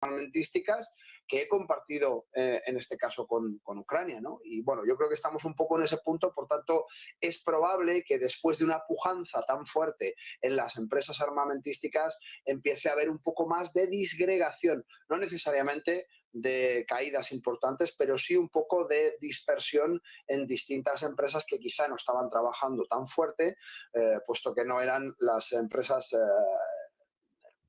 armamentísticas que he compartido en este caso con Ucrania, ¿no? Y bueno, yo creo que estamos un poco en ese punto, por tanto, es probable que después de una pujanza tan fuerte en las empresas armamentísticas empiece a haber un poco más de disgregación, no necesariamente de caídas importantes, pero sí un poco de dispersión en distintas empresas que quizá no estaban trabajando tan fuerte, puesto que no eran las empresas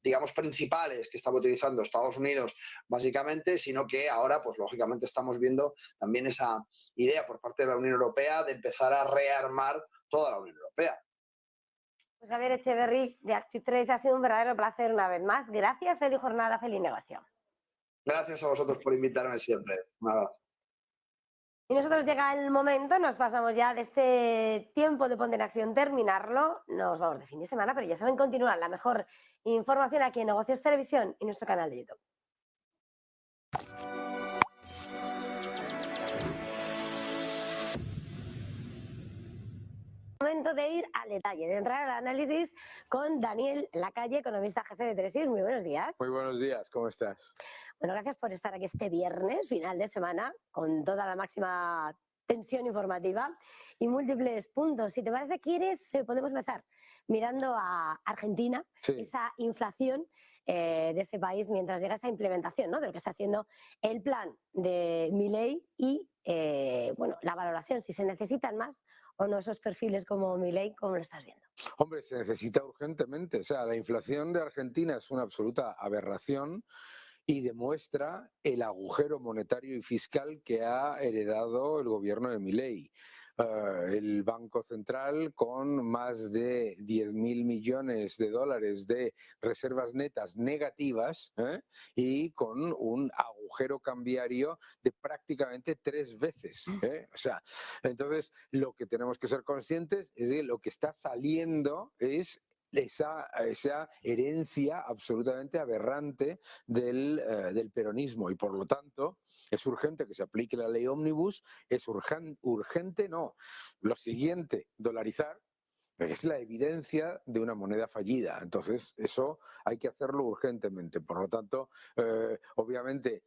digamos, principales que estaba utilizando Estados Unidos básicamente, sino que ahora, pues lógicamente estamos viendo también esa idea por parte de la Unión Europea de empezar a rearmar toda la Unión Europea. Pues Javier Echeverry, de Actu3, ha sido un verdadero placer una vez más. Gracias, feliz jornada, feliz negocio. Gracias a vosotros por invitarme siempre. Un abrazo. Y nosotros llega el momento, nos pasamos ya de este tiempo de Ponte en Acción, terminarlo, nos vamos de fin de semana, pero ya saben, continuar la mejor información aquí en Negocios Televisión y nuestro canal de YouTube. Momento de ir al detalle, de entrar al análisis con Daniel Lacalle, economista jefe de Tresis. Muy buenos días. Muy buenos días, ¿cómo estás? Bueno, gracias por estar aquí este viernes, final de semana, con toda la máxima tensión informativa y múltiples puntos. Si te parece, podemos empezar mirando a Argentina, sí, esa inflación de ese país mientras llega esa implementación, ¿no?, de lo que está siendo el plan de Milei y bueno, la valoración, si se necesitan más o no esos perfiles como Milei, ¿cómo lo estás viendo? Hombre, se necesita urgentemente. O sea, la inflación de Argentina es una absoluta aberración y demuestra el agujero monetario y fiscal que ha heredado el gobierno de Milei. El Banco Central, con más de 10.000 millones de dólares de reservas netas negativas y con un agujero cambiario de prácticamente 3 veces. O sea, entonces lo que tenemos que ser conscientes es que lo que está saliendo es esa herencia absolutamente aberrante del peronismo, y por lo tanto es urgente que se aplique la ley ómnibus, es urgente, no, lo siguiente, dolarizar, es la evidencia de una moneda fallida. Entonces eso hay que hacerlo urgentemente. Por lo tanto, obviamente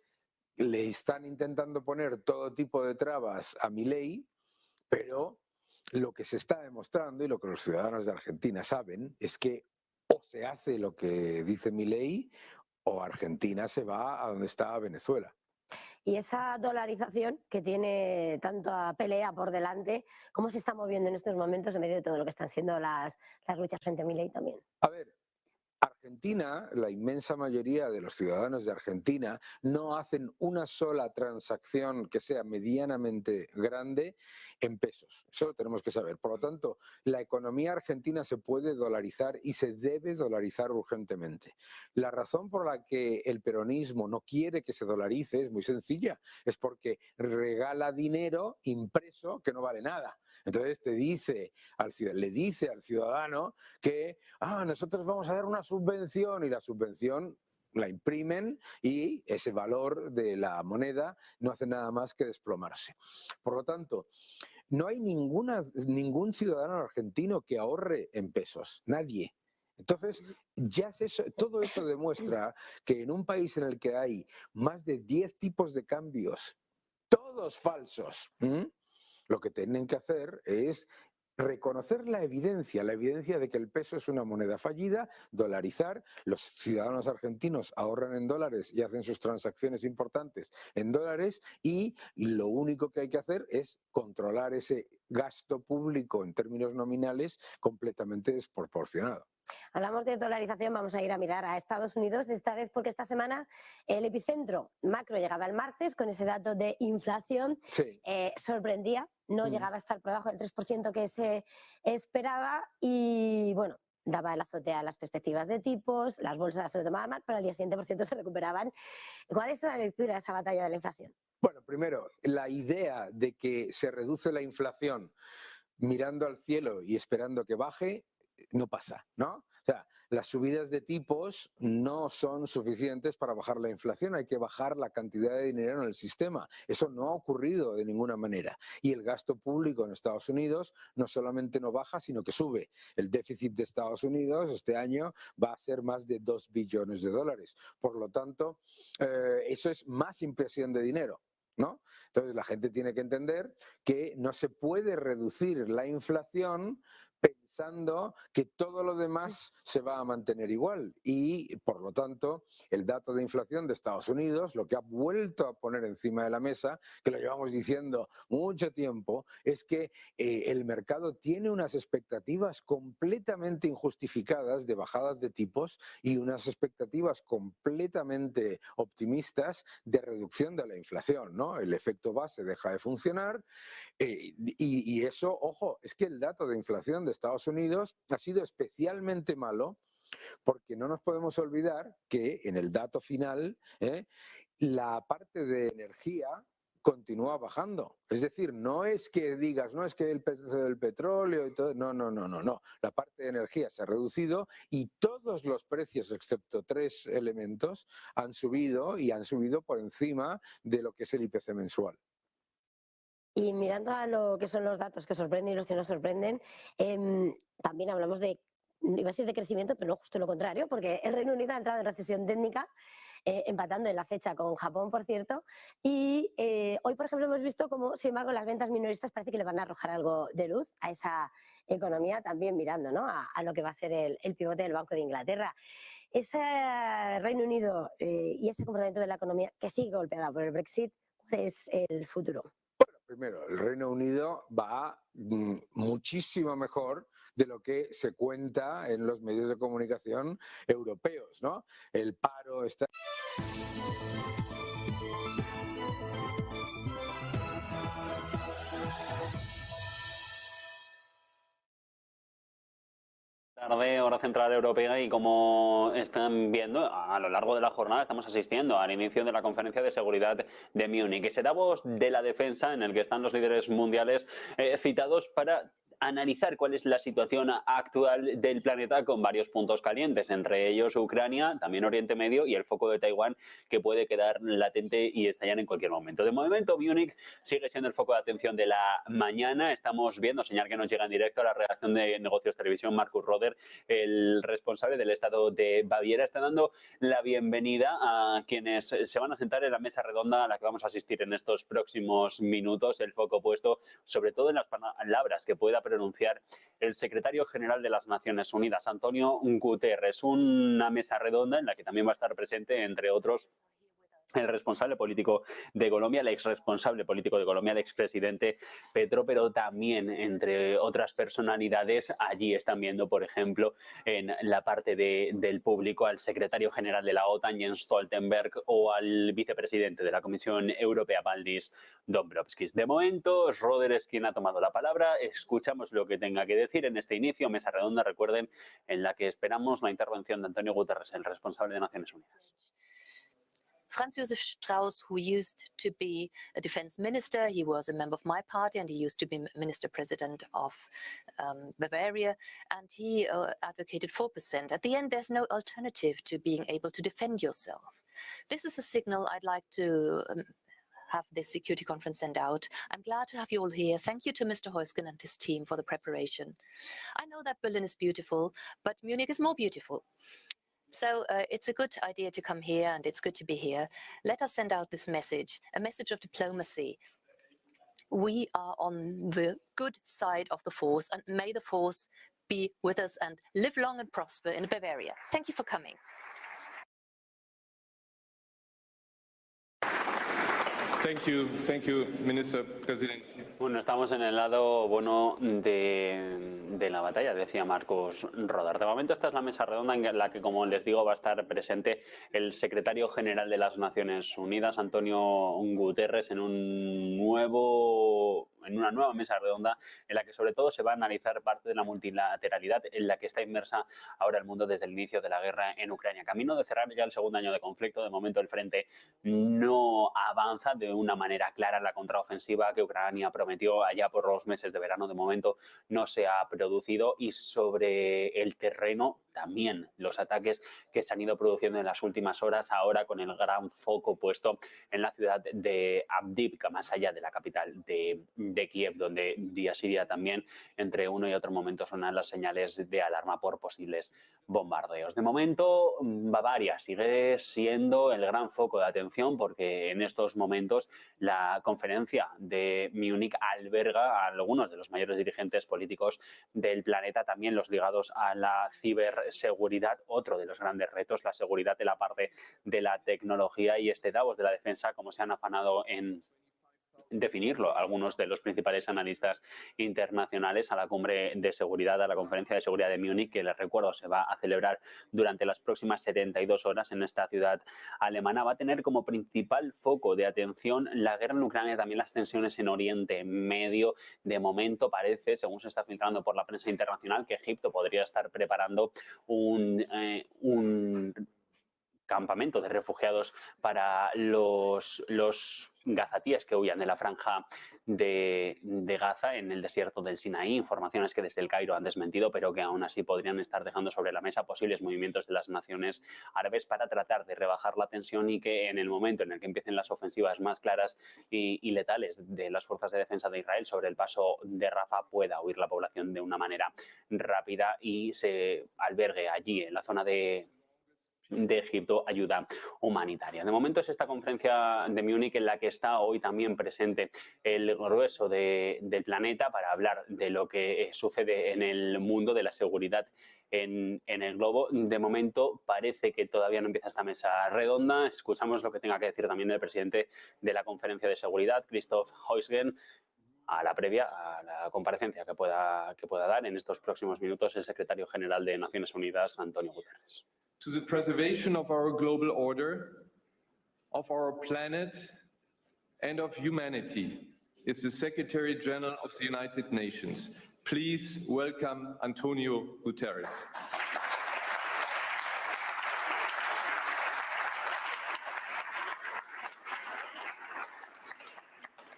le están intentando poner todo tipo de trabas a Milei, pero lo que se está demostrando y lo que los ciudadanos de Argentina saben es que o se hace lo que dice Milei o Argentina se va a donde está Venezuela. Y esa dolarización que tiene tanta pelea por delante, ¿cómo se está moviendo en estos momentos en medio de todo lo que están siendo las luchas frente a Milei también? A ver, Argentina, la inmensa mayoría de los ciudadanos de Argentina no hacen una sola transacción que sea medianamente grande en pesos. Eso lo tenemos que saber. Por lo tanto, la economía argentina se puede dolarizar y se debe dolarizar urgentemente. La razón por la que el peronismo no quiere que se dolarice es muy sencilla. Es porque regala dinero impreso que no vale nada. Entonces le dice al ciudadano que nosotros vamos a dar una subvención, y la subvención la imprimen y ese valor de la moneda no hace nada más que desplomarse. Por lo tanto, no hay ningún ciudadano argentino que ahorre en pesos, nadie. Entonces, ya todo esto demuestra que en un país en el que hay más de 10 tipos de cambios, todos falsos, lo que tienen que hacer es reconocer la evidencia de que el peso es una moneda fallida, dolarizar. Los ciudadanos argentinos ahorran en dólares y hacen sus transacciones importantes en dólares, y lo único que hay que hacer es controlar ese gasto público en términos nominales completamente desproporcionado. Hablamos de dolarización, vamos a ir a mirar a Estados Unidos, esta vez porque esta semana el epicentro macro llegaba el martes con ese dato de inflación, sí. Sorprendía, no llegaba a estar por debajo del 3% que se esperaba y bueno, daba el azote a las perspectivas de tipos, las bolsas se lo tomaban mal, pero al día siguiente, por cierto, se recuperaban. ¿Cuál es la lectura de esa batalla de la inflación? Bueno, primero, la idea de que se reduce la inflación mirando al cielo y esperando que baje, no pasa, ¿no? O sea, las subidas de tipos no son suficientes para bajar la inflación, hay que bajar la cantidad de dinero en el sistema. Eso no ha ocurrido de ninguna manera. Y el gasto público en Estados Unidos no solamente no baja, sino que sube. El déficit de Estados Unidos este año va a ser más de 2 billones de dólares. Por lo tanto, eso es más impresión de dinero, ¿no? Entonces la gente tiene que entender que no se puede reducir la inflación pensando que todo lo demás se va a mantener igual y, por lo tanto, el dato de inflación de Estados Unidos, lo que ha vuelto a poner encima de la mesa, que lo llevamos diciendo mucho tiempo, es que el mercado tiene unas expectativas completamente injustificadas de bajadas de tipos y unas expectativas completamente optimistas de reducción de la inflación, ¿no? El efecto base deja de funcionar. Y eso, ojo, es que el dato de inflación de Estados Unidos ha sido especialmente malo porque no nos podemos olvidar que en el dato final la parte de energía continúa bajando. Es decir, no es que digas, no es que el precio del petróleo y todo, no. La parte de energía se ha reducido y todos los precios, excepto 3 elementos, han subido y han subido por encima de lo que es el IPC mensual. Y mirando a lo que son los datos que sorprenden y los que no sorprenden, también hablamos de, iba a decir de crecimiento, pero no, justo lo contrario, porque el Reino Unido ha entrado en recesión técnica, empatando en la fecha con Japón, por cierto, y hoy, por ejemplo, hemos visto cómo, sin embargo, las ventas minoristas parece que le van a arrojar algo de luz a esa economía, también mirando, ¿no?, a lo que va a ser el pivote del Banco de Inglaterra. Ese Reino Unido y ese comportamiento de la economía que sigue golpeada por el Brexit, ¿cuál es el futuro? Primero, el Reino Unido va muchísimo mejor de lo que se cuenta en los medios de comunicación europeos, ¿no? El paro está... Tarde, hora central europea, y como están viendo, a lo largo de la jornada estamos asistiendo al inicio de la conferencia de seguridad de Múnich, ese Davos de la defensa en el que están los líderes mundiales citados para analizar cuál es la situación actual del planeta con varios puntos calientes, entre ellos Ucrania, también Oriente Medio y el foco de Taiwán, que puede quedar latente y estallar en cualquier momento. De momento, Múnich sigue siendo el foco de atención de la mañana. Estamos viendo, señal que nos llega en directo a la redacción de Negocios Televisión, Markus Roder, el responsable del estado de Baviera, está dando la bienvenida a quienes se van a sentar en la mesa redonda a la que vamos a asistir en estos próximos minutos. El foco puesto sobre todo en las palabras que pueda pronunciar el secretario general de las Naciones Unidas, Antonio Guterres. Una mesa redonda en la que también va a estar presente, entre otros, el responsable político de Colombia, el ex responsable político de Colombia, el expresidente Petro, pero también, entre otras personalidades, allí están viendo, por ejemplo, en la parte del público, al secretario general de la OTAN, Jens Stoltenberg, o al vicepresidente de la Comisión Europea, Valdis Dombrovskis. De momento, Roder es quien ha tomado la palabra. Escuchamos lo que tenga que decir en este inicio, mesa redonda, recuerden, en la que esperamos la intervención de Antonio Guterres, el responsable de Naciones Unidas. Franz Josef Strauss, who used to be a defense minister, he was a member of my party, and he used to be minister president of Bavaria, and he advocated 4%. At the end, there's no alternative to being able to defend yourself. This is a signal I'd like to have this security conference send out. I'm glad to have you all here. Thank you to Mr. Heusgen and his team for the preparation. I know that Berlin is beautiful, but Munich is more beautiful. So it's a good idea to come here, and it's good to be here. Let us send out this message, a message of diplomacy. We are on the good side of the force, and may the force be with us and live long and prosper in Bavaria. Thank you for coming. Thank you, Minister President. Bueno, estamos en el lado bueno de la batalla, decía Markus Roder. De momento esta es la mesa redonda en la que, como les digo, va a estar presente el secretario general de las Naciones Unidas, Antonio Guterres, en un nuevo en una nueva mesa redonda en la que sobre todo se va a analizar parte de la multilateralidad en la que está inmersa ahora el mundo desde el inicio de la guerra en Ucrania. Camino de cerrar ya el segundo año de conflicto, de momento el frente no avanza de una manera clara. La contraofensiva que Ucrania prometió allá por los meses de verano de momento no se ha producido, y sobre el terreno también los ataques que se han ido produciendo en las últimas horas, ahora con el gran foco puesto en la ciudad de Avdiivka, más allá de la capital de Kiev, donde día a día también entre uno y otro momento sonan las señales de alarma por posibles bombardeos. De momento, Bavaria sigue siendo el gran foco de atención porque en estos momentos la conferencia de Múnich alberga a algunos de los mayores dirigentes políticos del planeta, también los ligados a la ciberseguridad, otro de los grandes retos, la seguridad de la parte de la tecnología, y este Davos de la defensa, como se han afanado en definirlo algunos de los principales analistas internacionales, a la cumbre de seguridad, a la conferencia de seguridad de Múnich, que les recuerdo se va a celebrar durante las próximas 72 horas en esta ciudad alemana. Va a tener como principal foco de atención la guerra en Ucrania, también las tensiones en Oriente Medio. De momento parece, según se está filtrando por la prensa internacional, que Egipto podría estar preparando un campamento de refugiados para los gazatíes que huyan de la franja de Gaza en el desierto del Sinaí. Informaciones que desde el Cairo han desmentido, pero que aún así podrían estar dejando sobre la mesa posibles movimientos de las naciones árabes para tratar de rebajar la tensión, y que en el momento en el que empiecen las ofensivas más claras y letales de las fuerzas de defensa de Israel sobre el paso de Rafah, pueda huir la población de una manera rápida y se albergue allí en la zona de Egipto ayuda humanitaria. De momento es esta conferencia de Múnich en la que está hoy también presente el grueso del planeta para hablar de lo que sucede en el mundo, de la seguridad en el globo. De momento parece que todavía no empieza esta mesa redonda. Escuchamos lo que tenga que decir también el presidente de la conferencia de seguridad, Christoph Heusgen, a la previa, a la comparecencia que pueda dar en estos próximos minutos el secretario general de Naciones Unidas, Antonio Guterres. To the preservation of our global order, of our planet, and of humanity is the Secretary General of the United Nations. Please welcome Antonio Guterres.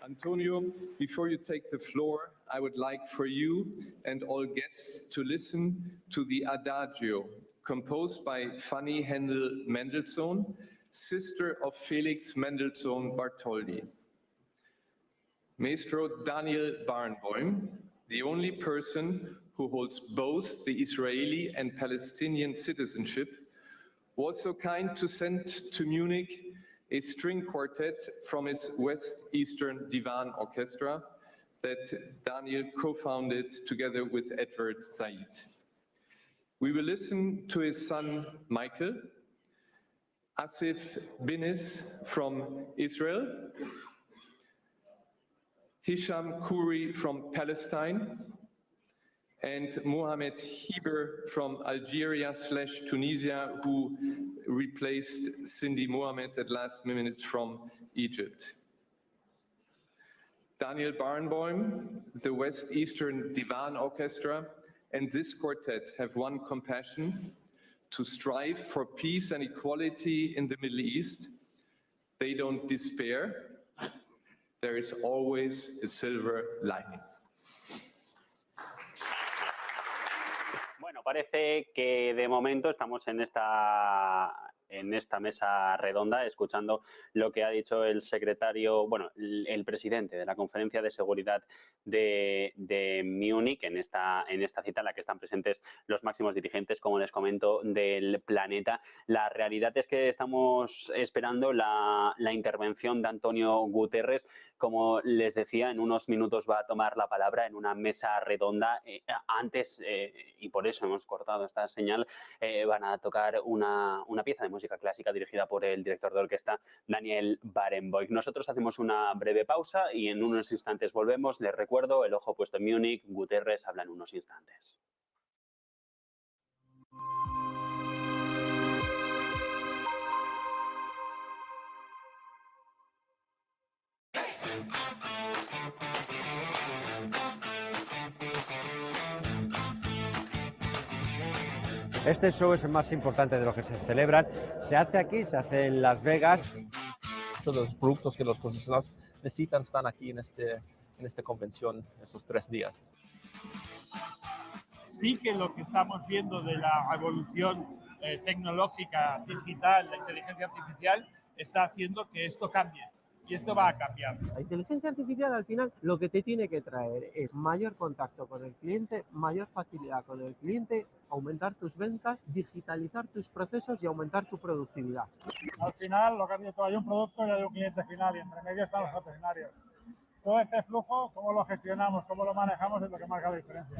Antonio, before you take the floor, I would like for you and all guests to listen to the Adagio, composed by Fanny Händel-Mendelssohn, sister of Felix Mendelssohn Bartholdy. Maestro Daniel Barenboim, the only person who holds both the Israeli and Palestinian citizenship, was so kind to send to Munich a string quartet from his West Eastern Divan Orchestra that Daniel co-founded together with Edward Said. We will listen to his son, Michael, Asif Binis from Israel, Hisham Khoury from Palestine, and Mohamed Hiber from Algeria/Tunisia, who replaced Cindy Mohamed at last minute from Egypt. Daniel Barenboim, the West Eastern Divan Orchestra, and this quartet have one compassion: to strive for peace and equality in the Middle East. They don't despair. There is always a silver lining. Bueno, parece que de momento estamos en esta mesa redonda escuchando lo que ha dicho el secretario, bueno, el presidente de la conferencia de seguridad de Múnich en esta cita en la que están presentes los máximos dirigentes, como les comento, del planeta. La realidad es que estamos esperando la intervención de Antonio Guterres. Como les decía, en unos minutos va a tomar la palabra en una mesa redonda. Antes, y por eso hemos cortado esta señal, van a tocar una pieza de música clásica dirigida por el director de orquesta Daniel Barenboim. Nosotros hacemos una breve pausa y en unos instantes volvemos. Les recuerdo, el ojo puesto en Múnich, Guterres habla en unos instantes. Este show es el más importante de los que se celebran. Se hace aquí, se hace en Las Vegas. Todos los productos que los concesionarios necesitan están aquí en esta convención estos 3 días. Sí que lo que estamos viendo de la evolución tecnológica, digital, la inteligencia artificial, está haciendo que esto cambie. Y esto va a cambiar. La inteligencia artificial al final lo que te tiene que traer es mayor contacto con el cliente, mayor facilidad con el cliente, aumentar tus ventas, digitalizar tus procesos y aumentar tu productividad. Al final lo que has dicho, hay un producto y hay un cliente final y entre medio están los concesionarios. Todo este flujo, cómo lo gestionamos, cómo lo manejamos es lo que marca la diferencia.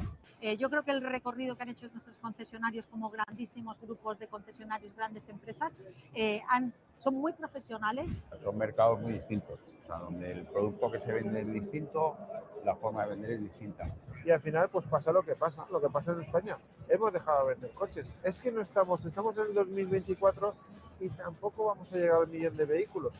Yo creo que el recorrido que han hecho nuestros concesionarios como grandísimos grupos de concesionarios, grandes empresas, son muy profesionales. Son mercados muy distintos, o sea, donde el producto que se vende es distinto, la forma de vender es distinta. Y al final pues pasa lo que pasa en España. Hemos dejado de vender coches. Es que no estamos en el 2024 y tampoco vamos a llegar al 1 millón de vehículos.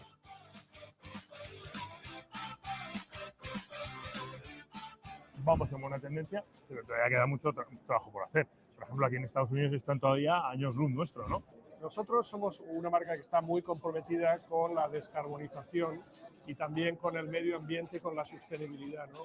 Vamos en buena tendencia, pero todavía queda mucho trabajo por hacer. Por ejemplo, aquí en Estados Unidos están todavía años luz nuestro, ¿no? Nosotros somos una marca que está muy comprometida con la descarbonización y también con el medio ambiente y con la sostenibilidad, ¿no?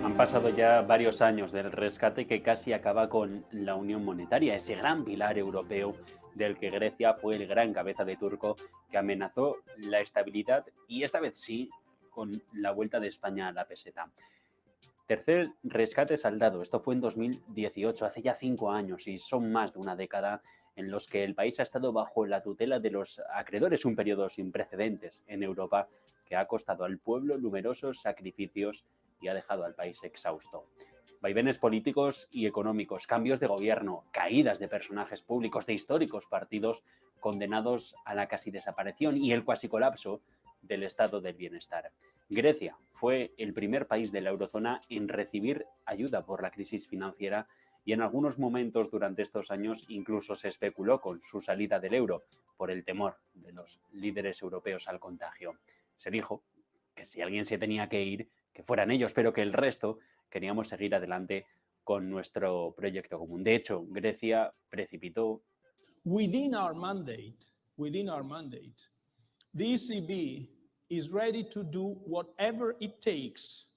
Han pasado ya varios años del rescate que casi acaba con la unión monetaria, ese gran pilar europeo del que Grecia fue el gran cabeza de turco que amenazó la estabilidad y esta vez sí con la vuelta de España a la peseta. Tercer rescate saldado, esto fue en 2018, hace ya 5 años y son más de una década en los que el país ha estado bajo la tutela de los acreedores, un periodo sin precedentes en Europa que ha costado al pueblo numerosos sacrificios y ha dejado al país exhausto. Vaivenes políticos y económicos, cambios de gobierno, caídas de personajes públicos de históricos partidos condenados a la casi desaparición y el cuasi colapso del estado del bienestar. Grecia fue el primer país de la eurozona en recibir ayuda por la crisis financiera y en algunos momentos durante estos años incluso se especuló con su salida del euro por el temor de los líderes europeos al contagio. Se dijo que si alguien se tenía que ir, que fueran ellos, pero que el resto queríamos seguir adelante con nuestro proyecto común. De hecho, Grecia precipitó. Within our mandate, the ECB is ready to do whatever it takes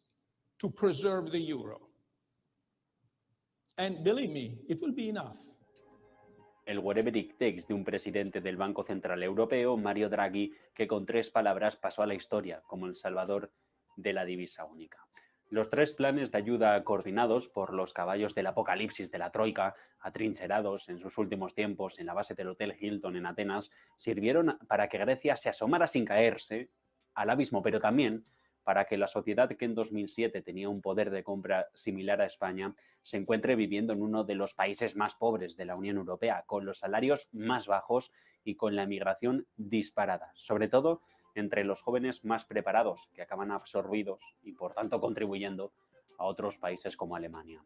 to preserve the euro. And believe me, it will be enough. El whatever it takes de un presidente del Banco Central Europeo, Mario Draghi, que con 3 palabras pasó a la historia como el salvador de la divisa única. Los 3 planes de ayuda coordinados por los caballos del apocalipsis de la Troika, atrincherados en sus últimos tiempos en la base del Hotel Hilton en Atenas, sirvieron para que Grecia se asomara sin caerse al abismo, pero también para que la sociedad que en 2007 tenía un poder de compra similar a España se encuentre viviendo en uno de los países más pobres de la Unión Europea, con los salarios más bajos y con la emigración disparada, sobre todo entre los jóvenes más preparados, que acaban absorbidos y por tanto contribuyendo a otros países como Alemania.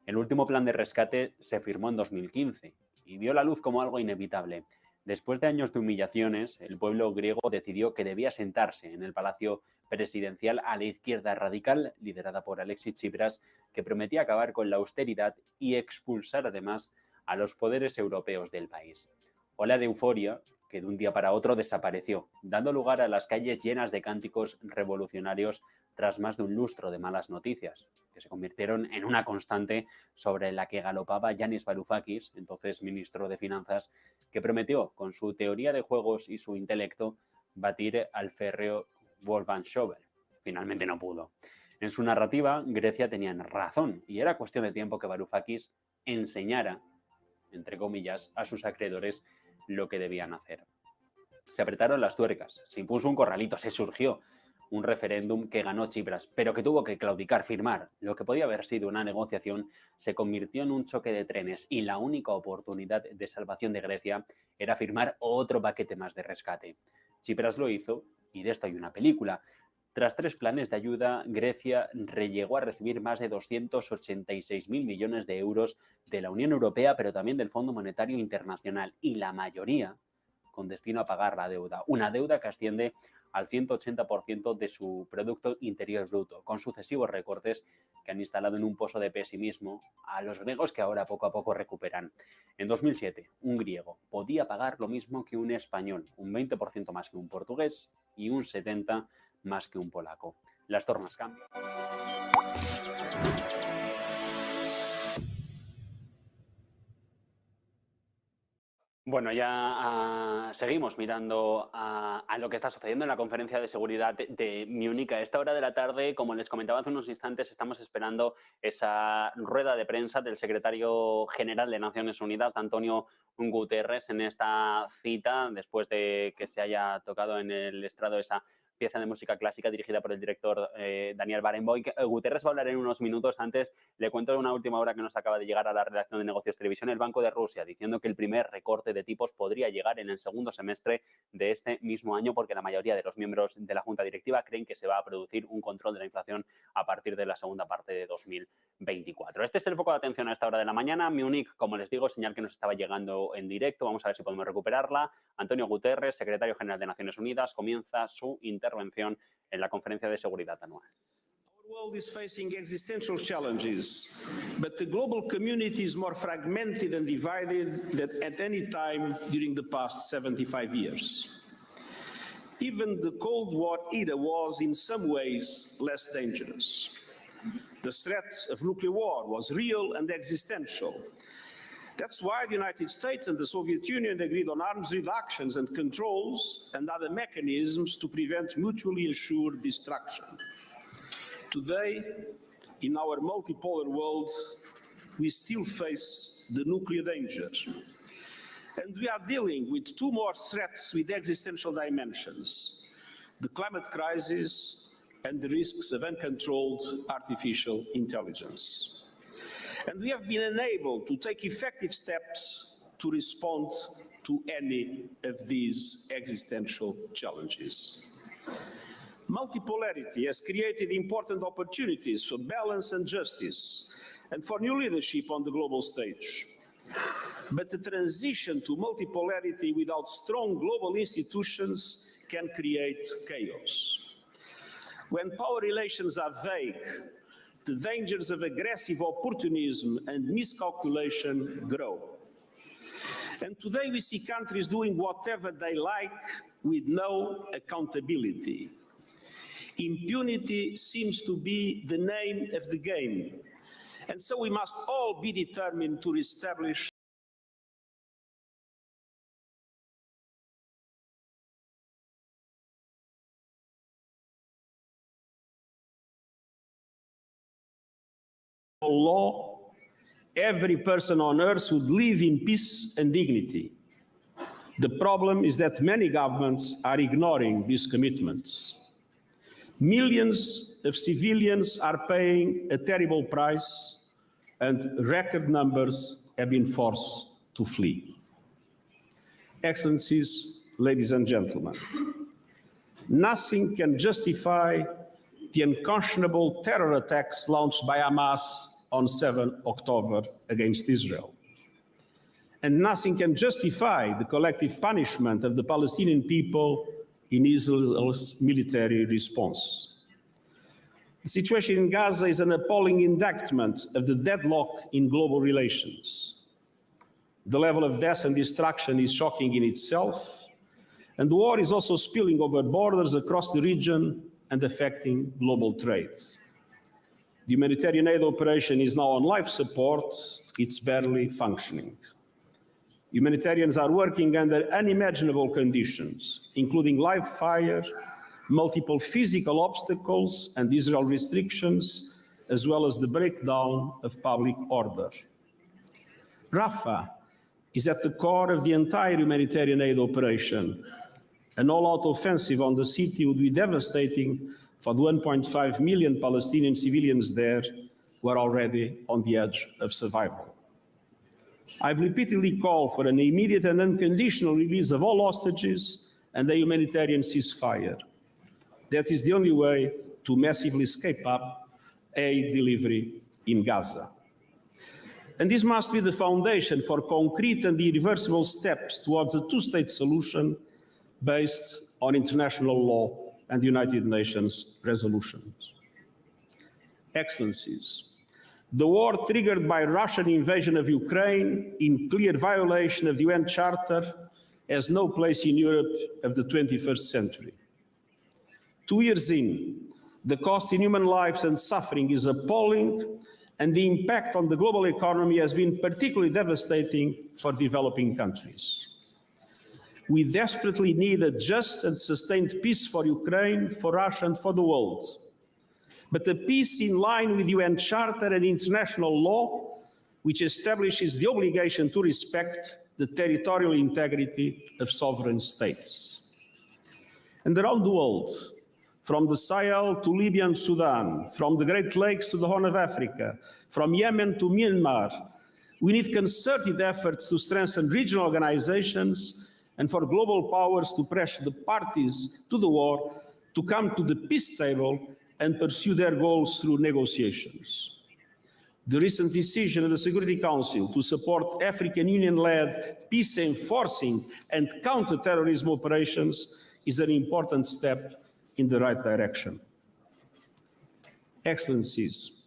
El último plan de rescate se firmó en 2015 y vio la luz como algo inevitable. Después de años de humillaciones, el pueblo griego decidió que debía sentarse en el palacio presidencial a la izquierda radical, liderada por Alexis Tsipras, que prometía acabar con la austeridad y expulsar además a los poderes europeos del país. Ola de euforia que de un día para otro desapareció, dando lugar a las calles llenas de cánticos revolucionarios tras más de un lustro de malas noticias, que se convirtieron en una constante sobre la que galopaba Yanis Varoufakis, entonces ministro de Finanzas, que prometió, con su teoría de juegos y su intelecto, batir al férreo Wolfgang Schäuble. Finalmente no pudo. En su narrativa, Grecia tenía razón y era cuestión de tiempo que Varoufakis enseñara, entre comillas, a sus acreedores lo que debían hacer. Se apretaron las tuercas, se impuso un corralito, se surgió un referéndum que ganó Tsipras, pero que tuvo que claudicar, firmar. Lo que podía haber sido una negociación se convirtió en un choque de trenes y la única oportunidad de salvación de Grecia era firmar otro paquete más de rescate. Tsipras lo hizo y de esto hay una película. Tras 3 planes de ayuda, Grecia llegó a recibir más de 286.000 millones de euros de la Unión Europea, pero también del Fondo Monetario Internacional, y la mayoría con destino a pagar la deuda. Una deuda que asciende al 180% de su Producto Interior Bruto, con sucesivos recortes que han instalado en un pozo de pesimismo a los griegos que ahora poco a poco recuperan. En 2007, un griego podía pagar lo mismo que un español, un 20% más que un portugués y un 70% más que un polaco. Las tornas cambian. Bueno, ya seguimos mirando a lo que está sucediendo en la conferencia de seguridad de Múnich. A esta hora de la tarde, como les comentaba hace unos instantes, estamos esperando esa rueda de prensa del secretario general de Naciones Unidas, Antonio Guterres, en esta cita, después de que se haya tocado en el estrado esa pieza de música clásica dirigida por el director Daniel Barenboim. Guterres va a hablar en unos minutos. Antes le cuento de una última hora que nos acaba de llegar a la redacción de Negocios Televisión, el Banco de Rusia, diciendo que el primer recorte de tipos podría llegar en el segundo semestre de este mismo año, porque la mayoría de los miembros de la Junta Directiva creen que se va a producir un control de la inflación a partir de la segunda parte de 2024. Este es el foco de atención a esta hora de la mañana. Múnich, como les digo, señal que nos estaba llegando en directo. Vamos a ver si podemos recuperarla. Antonio Guterres, secretario general de Naciones Unidas, comienza su intervención en la conferencia de seguridad anual. Our world is facing existential challenges, but the global community is more fragmented and divided than at any time during the past 75 years. Even the Cold War era was in some ways less dangerous. The threat of nuclear war was real and existential. That's why the United States and the Soviet Union agreed on arms reductions and controls and other mechanisms to prevent mutually assured destruction. Today, in our multipolar world, we still face the nuclear danger. And we are dealing with 2 more threats with existential dimensions: the climate crisis and the risks of uncontrolled artificial intelligence. And we have been unable to take effective steps to respond to any of these existential challenges. Multipolarity has created important opportunities for balance and justice and for new leadership on the global stage. But the transition to multipolarity without strong global institutions can create chaos. When power relations are vague, the dangers of aggressive opportunism and miscalculation grow. And today we see countries doing whatever they like with no accountability. Impunity seems to be the name of the game. And so we must all be determined to reestablish law. Every person on earth would live in peace and dignity. The problem is that many governments are ignoring these commitments. Millions of civilians are paying a terrible price, and record numbers have been forced to flee. Excellencies, ladies and gentlemen, nothing can justify the unconscionable terror attacks launched by Hamas on 7 October against Israel. And nothing can justify the collective punishment of the Palestinian people in Israel's military response. The situation in Gaza is an appalling indictment of the deadlock in global relations. The level of death and destruction is shocking in itself, and the war is also spilling over borders across the region and affecting global trade. The humanitarian aid operation is now on life support. It's barely functioning. Humanitarians are working under unimaginable conditions, including live fire, multiple physical obstacles and Israel restrictions, as well as the breakdown of public order. Rafah is at the core of the entire humanitarian aid operation, An all-out offensive on the city would be devastating for the 1.5 million Palestinian civilians there who are already on the edge of survival. I've repeatedly called for an immediate and unconditional release of all hostages and a humanitarian ceasefire. That is the only way to massively scale up aid delivery in Gaza. And this must be the foundation for concrete and irreversible steps towards a two-state solution based on international law and United Nations resolutions. Excellencies, the war triggered by Russian invasion of Ukraine in clear violation of the UN Charter has no place in Europe of the 21st century. 2 years in, the cost in human lives and suffering is appalling, and the impact on the global economy has been particularly devastating for developing countries. We desperately need a just and sustained peace for Ukraine, for Russia, and for the world. But a peace in line with UN Charter and international law, which establishes the obligation to respect the territorial integrity of sovereign states. And around the world, from the Sahel to Libya and Sudan, from the Great Lakes to the Horn of Africa, from Yemen to Myanmar, we need concerted efforts to strengthen regional organizations and for global powers to pressure the parties to the war to come to the peace table and pursue their goals through negotiations. The recent decision of the Security Council to support African Union-led peace-enforcing and counter-terrorism operations is an important step in the right direction. Excellencies,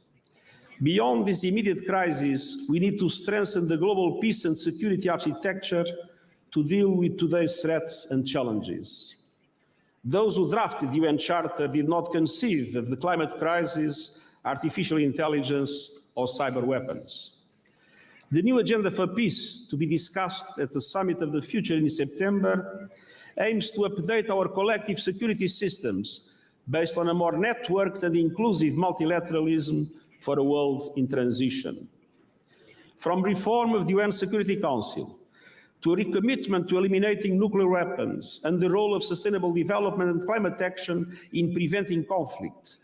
beyond this immediate crisis, we need to strengthen the global peace and security architecture to deal with today's threats and challenges. Those who drafted the UN Charter did not conceive of the climate crisis, artificial intelligence, or cyber weapons. The new agenda for peace, to be discussed at the Summit of the Future in September, aims to update our collective security systems based on a more networked and inclusive multilateralism for a world in transition. From reform of the UN Security Council, to a recommitment to eliminating nuclear weapons and the role of sustainable development and climate action in preventing conflict,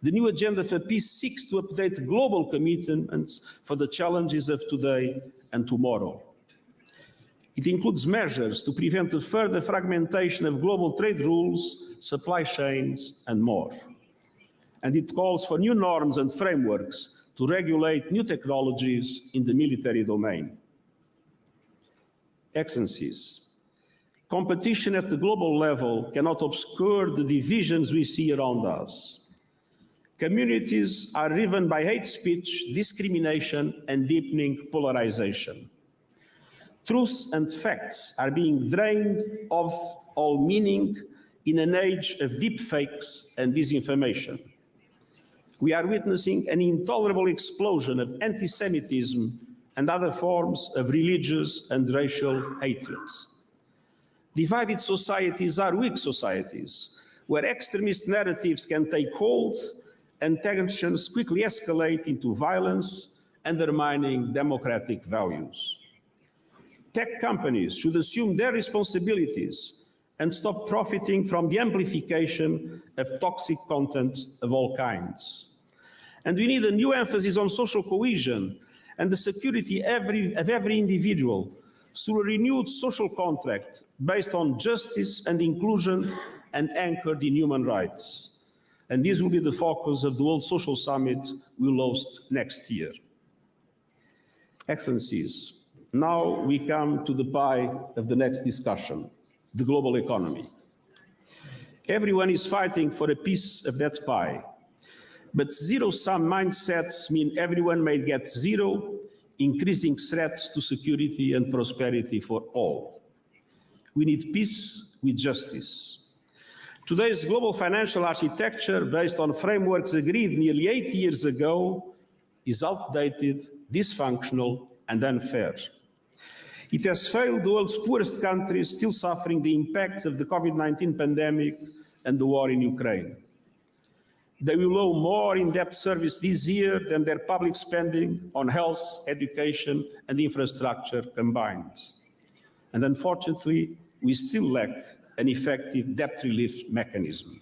the new agenda for peace seeks to update global commitments for the challenges of today and tomorrow. It includes measures to prevent the further fragmentation of global trade rules, supply chains, and more. And it calls for new norms and frameworks to regulate new technologies in the military domain. Excellencies, competition at the global level cannot obscure the divisions we see around us. Communities are driven by hate speech, discrimination, and deepening polarization. Truths and facts are being drained of all meaning in an age of deep fakes and disinformation. We are witnessing an intolerable explosion of anti-Semitism and other forms of religious and racial hatred. Divided societies are weak societies, where extremist narratives can take hold and tensions quickly escalate into violence, undermining democratic values. Tech companies should assume their responsibilities and stop profiting from the amplification of toxic content of all kinds. And we need a new emphasis on social cohesion and the security of every individual through a renewed social contract based on justice and inclusion and anchored in human rights. And this will be the focus of the World Social Summit we'll host next year. Excellencies, now we come to the pie of the next discussion, the global economy. Everyone is fighting for a piece of that pie. But zero-sum mindsets mean everyone may get zero, increasing threats to security and prosperity for all. We need peace with justice. Today's global financial architecture, based on frameworks agreed nearly 8 years ago, is outdated, dysfunctional, and unfair. It has failed the world's poorest countries, still suffering the impacts of the COVID-19 pandemic and the war in Ukraine. They will owe more in debt service this year than their public spending on health, education, and infrastructure combined. And unfortunately, we still lack an effective debt relief mechanism.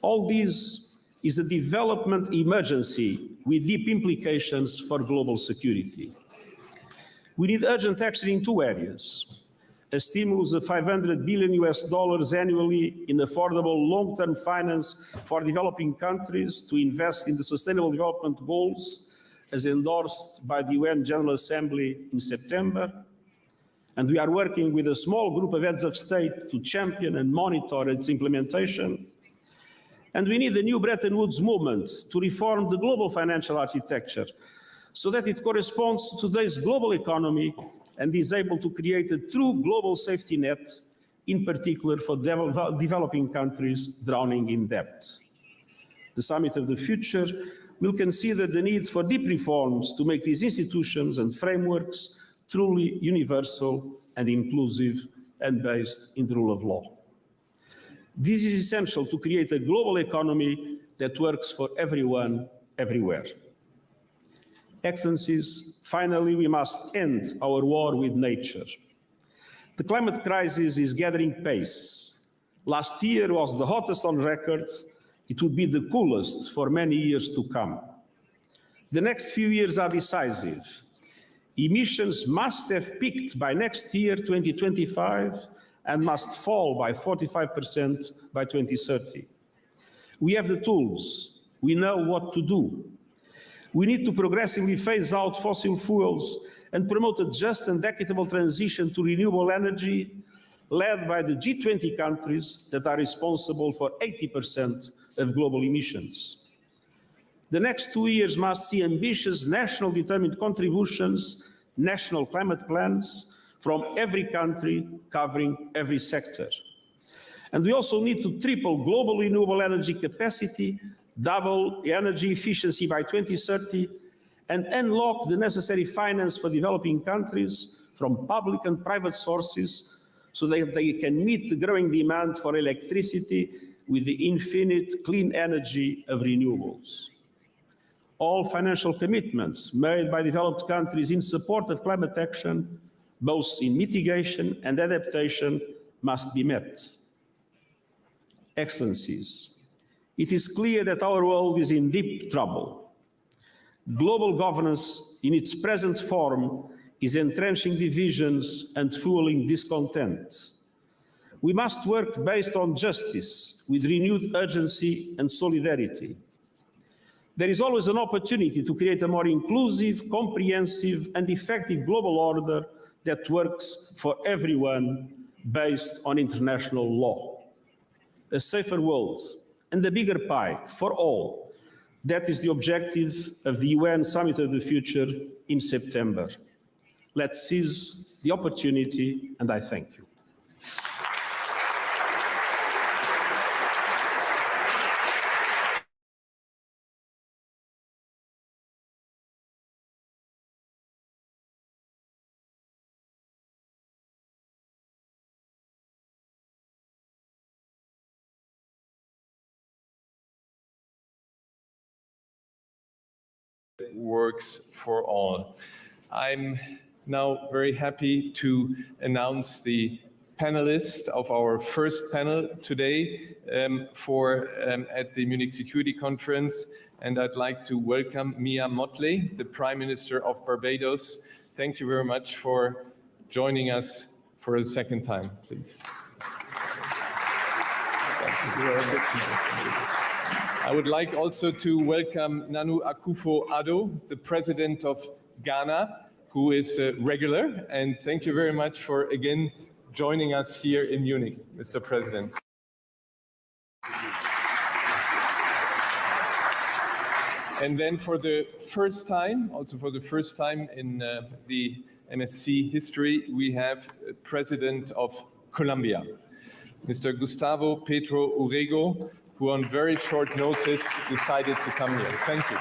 All this is a development emergency with deep implications for global security. We need urgent action in two areas: a stimulus of $500 billion annually in affordable long-term finance for developing countries to invest in the Sustainable Development Goals as endorsed by the UN General Assembly in September. And we are working with a small group of heads of state to champion and monitor its implementation. And we need a new Bretton Woods movement to reform the global financial architecture so that it corresponds to today's global economy and is able to create a true global safety net, in particular for developing countries drowning in debt. The Summit of the Future will consider the need for deep reforms to make these institutions and frameworks truly universal and inclusive and based in the rule of law. This is essential to create a global economy that works for everyone, everywhere. Excellencies, finally, we must end our war with nature. The climate crisis is gathering pace. Last year was the hottest on record. It would be the coolest for many years to come. The next few years are decisive. Emissions must have peaked by next year, 2025, and must fall by 45% by 2030. We have the tools. We know what to do. We need to progressively phase out fossil fuels and promote a just and equitable transition to renewable energy, led by the G20 countries that are responsible for 80% of global emissions. The next 2 years must see ambitious national determined contributions, national climate plans from every country covering every sector. And we also need to triple global renewable energy capacity, double energy efficiency by 2030, and unlock the necessary finance for developing countries from public and private sources so that they can meet the growing demand for electricity with the infinite clean energy of renewables. All financial commitments made by developed countries in support of climate action, both in mitigation and adaptation, must be met. Excellencies, it is clear that our world is in deep trouble. Global governance in its present form is entrenching divisions and fueling discontent. We must work based on justice with renewed urgency and solidarity. There is always an opportunity to create a more inclusive, comprehensive, and effective global order that works for everyone based on international law. A safer world and a bigger pie for all. That is the objective of the UN Summit of the Future in September. Let's seize the opportunity, and I thank you. Works for all. I'm now very happy to announce the panelists of our first panel today at the Munich Security Conference, and I'd like to welcome Mia Mottley, the Prime Minister of Barbados. Thank you very much for joining us for a second time, please. Thank you very much. I would like also to welcome Nanu Akufo-Addo, the President of Ghana, who is a regular, and thank you very much for again joining us here in Munich, Mr. President. And then for the first time, in the MSC history, we have President of Colombia, Mr. Gustavo Petro Urrego, who on very short notice decided to come here. Thank you.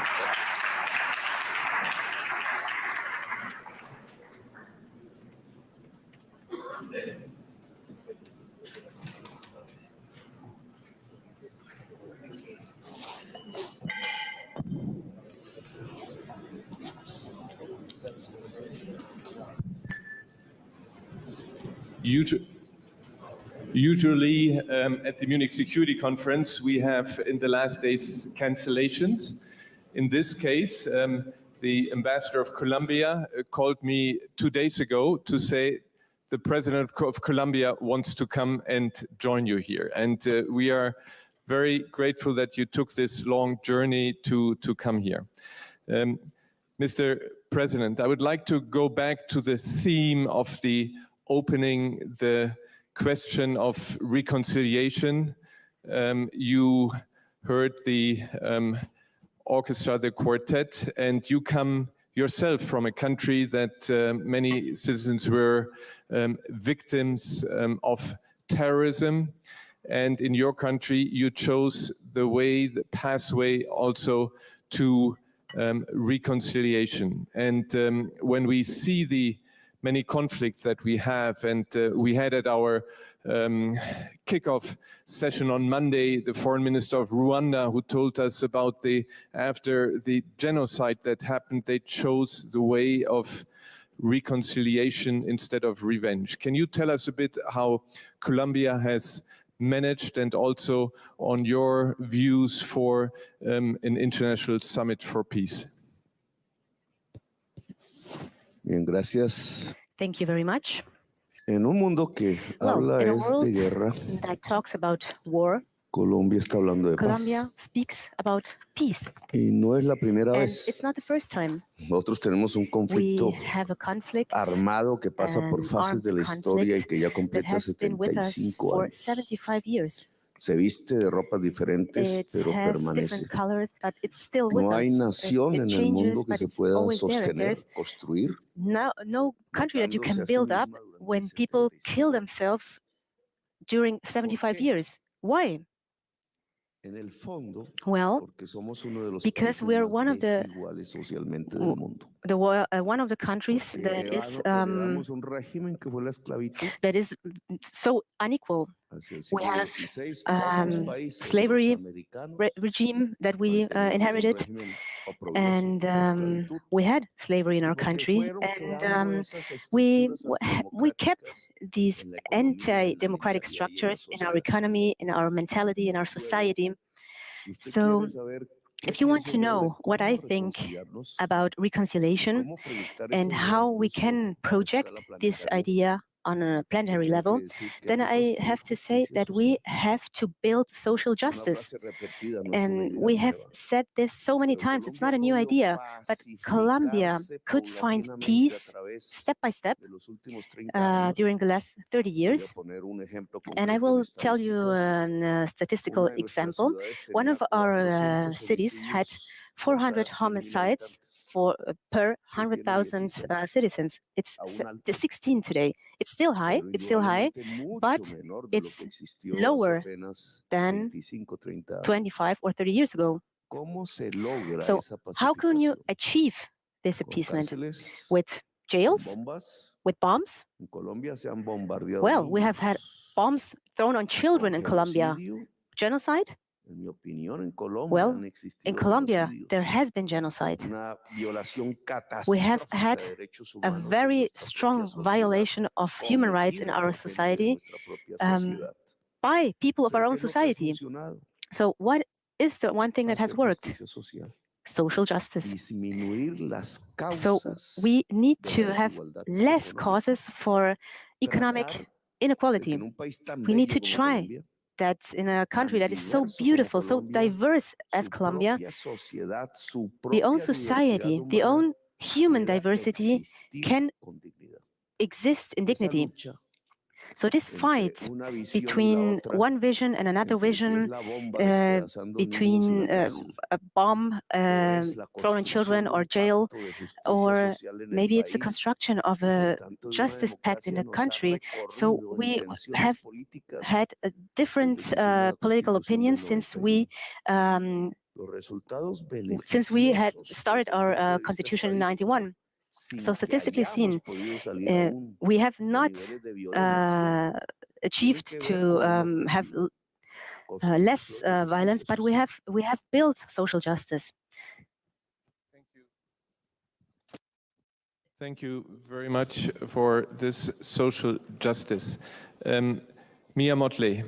Usually at the Munich Security Conference, we have in the last days cancellations. In this case, the ambassador of Colombia called me 2 days ago to say the president of Colombia wants to come and join you here. And we are very grateful that you took this long journey to come here. Mr. President, I would like to go back to the theme of the opening, the question of reconciliation. You heard the orchestra, the quartet, and you come yourself from a country that many citizens were victims of terrorism. And in your country, you chose the way, the pathway also to reconciliation. And when we see the many conflicts that we have, and we had at our kickoff session on Monday, the foreign minister of Rwanda, who told us about after the genocide that happened, they chose the way of reconciliation instead of revenge. Can you tell us a bit how Colombia has managed, and also on your views for an international summit for peace? Bien, gracias. Thank you very much. En un mundo que habla in a es world de guerra, that talks about war, Colombia está hablando de Colombia paz. speaks about peace. Y no es la primera And vez. it's not the first time. Nosotros tenemos un conflicto We have a conflict, armado que pasa por an fases de la armed historia y conflict que ya that completa has been with us 75 for años. 75 years. Se viste de ropas diferentes, It pero has permanece. different colors, but it's still with No hay us. nación It en el changes, mundo que but se it's pueda always there. sostener, There's construir, no country that you matándose can a sí build up misma durante when people 75 kill themselves during 75 years. Why? En el fondo, Well, porque somos uno de los because países we are más one of the desiguales socialmente del mundo. one of the countries Porque that is heredamos un régimen que fue la esclavitud. so unequal. Hacia el We siglo have XVI, pocos países slavery norteamericanos regime that we mantenían un inherited, régimen oprobioso, and la esclavitud. we had slavery in our Porque country, fueron and quedando esas we estructuras kept antidemocráticas these en la economía, en la anti-democratic mentalidad y en la structures in our sociedad. economy, in our mentality, in our society. Si usted So, quiere saber qué if you want pienso to yo de know what I cómo think reconciliarnos, about reconciliation cómo proyectar and esa idea how we incluso can a project escala this planetaria, idea on a planetary tengo level, que decir que hay then que I construir have to say justicia that social. we have to build social Una justice. frase repetida, no es una And idea we have nueva. said this so many Pero times. It's Colombia not ha a new podido idea, but Colombia pacificarse could find paulatinamente a peace través step by step de los últimos 30 años. during the last 30 Voy a years. poner un ejemplo And I concreto en will tell you estadísticas. a statistical Una de nuestras example. ciudades One tenía of our 400 cities had homicidios por 400 cada 100.000 homicides habitantes. per Hoy tiene 100,000 16, citizens. It's aún alto, 16 today. It's still high, pero it's still high, indudablemente mucho but menor de lo it's que existió hace lower apenas than 25, 30 años. 25 or 30 years ago. ¿Cómo se logra So esa how can you pacificación? achieve this Con appeasement? cárceles, With con jails? bombas. With bombs? En Colombia se han bombardeado Well, we have had niños. bombs thrown on children Con in Colombia. genocidio, Genocide? en mi opinión, en Colombia Well, han in existido Colombia, genocidios. there has been genocide. Una violación We have catastrófica had de derechos a humanos en very nuestra strong propia sociedad, violation of human rights in cometida our por gente de society nuestra propia sociedad. by people of our Pero own ¿qué es lo que ha society. funcionado? So what is the one thing that has Hacer worked? justicia social. Social justice. Disminuir las So causas we need de to la have desigualdad less económica. causes for economic Tratar de que inequality. en un país tan We need bello to como try Colombia, that in a country tan that is so diverso como beautiful, so Colombia, diverse as su Colombia, propia sociedad, su the own propia diversidad society, the humana own human pueda diversity existir can con dignidad. exist in Esa dignity. lucha So this entre fight una visión y la between otra, one vision and another entre si es vision, la bomba despedazando niños y between la cárcel, a bomb o es la thrown on children construcción de or un jail, pacto de justicia or social en el maybe it's a país, construction of y por a tanto de una justice pact in democracia the nos ha country. So recorrido en we tensiones have políticas had a different desde que hicimos la political Constitución del opinions since we 91. Los resultados had beneficiosos started desde el our punto de vista constitution in estadístico, 91. sin So que statistically hayamos seen, podido salir aún we have de not niveles de violencia, tienen achieved que ver to con un have objetivo, less construcción de violence, justicia but we have built social justice. Thank you very much for this social justice. Mia Motley,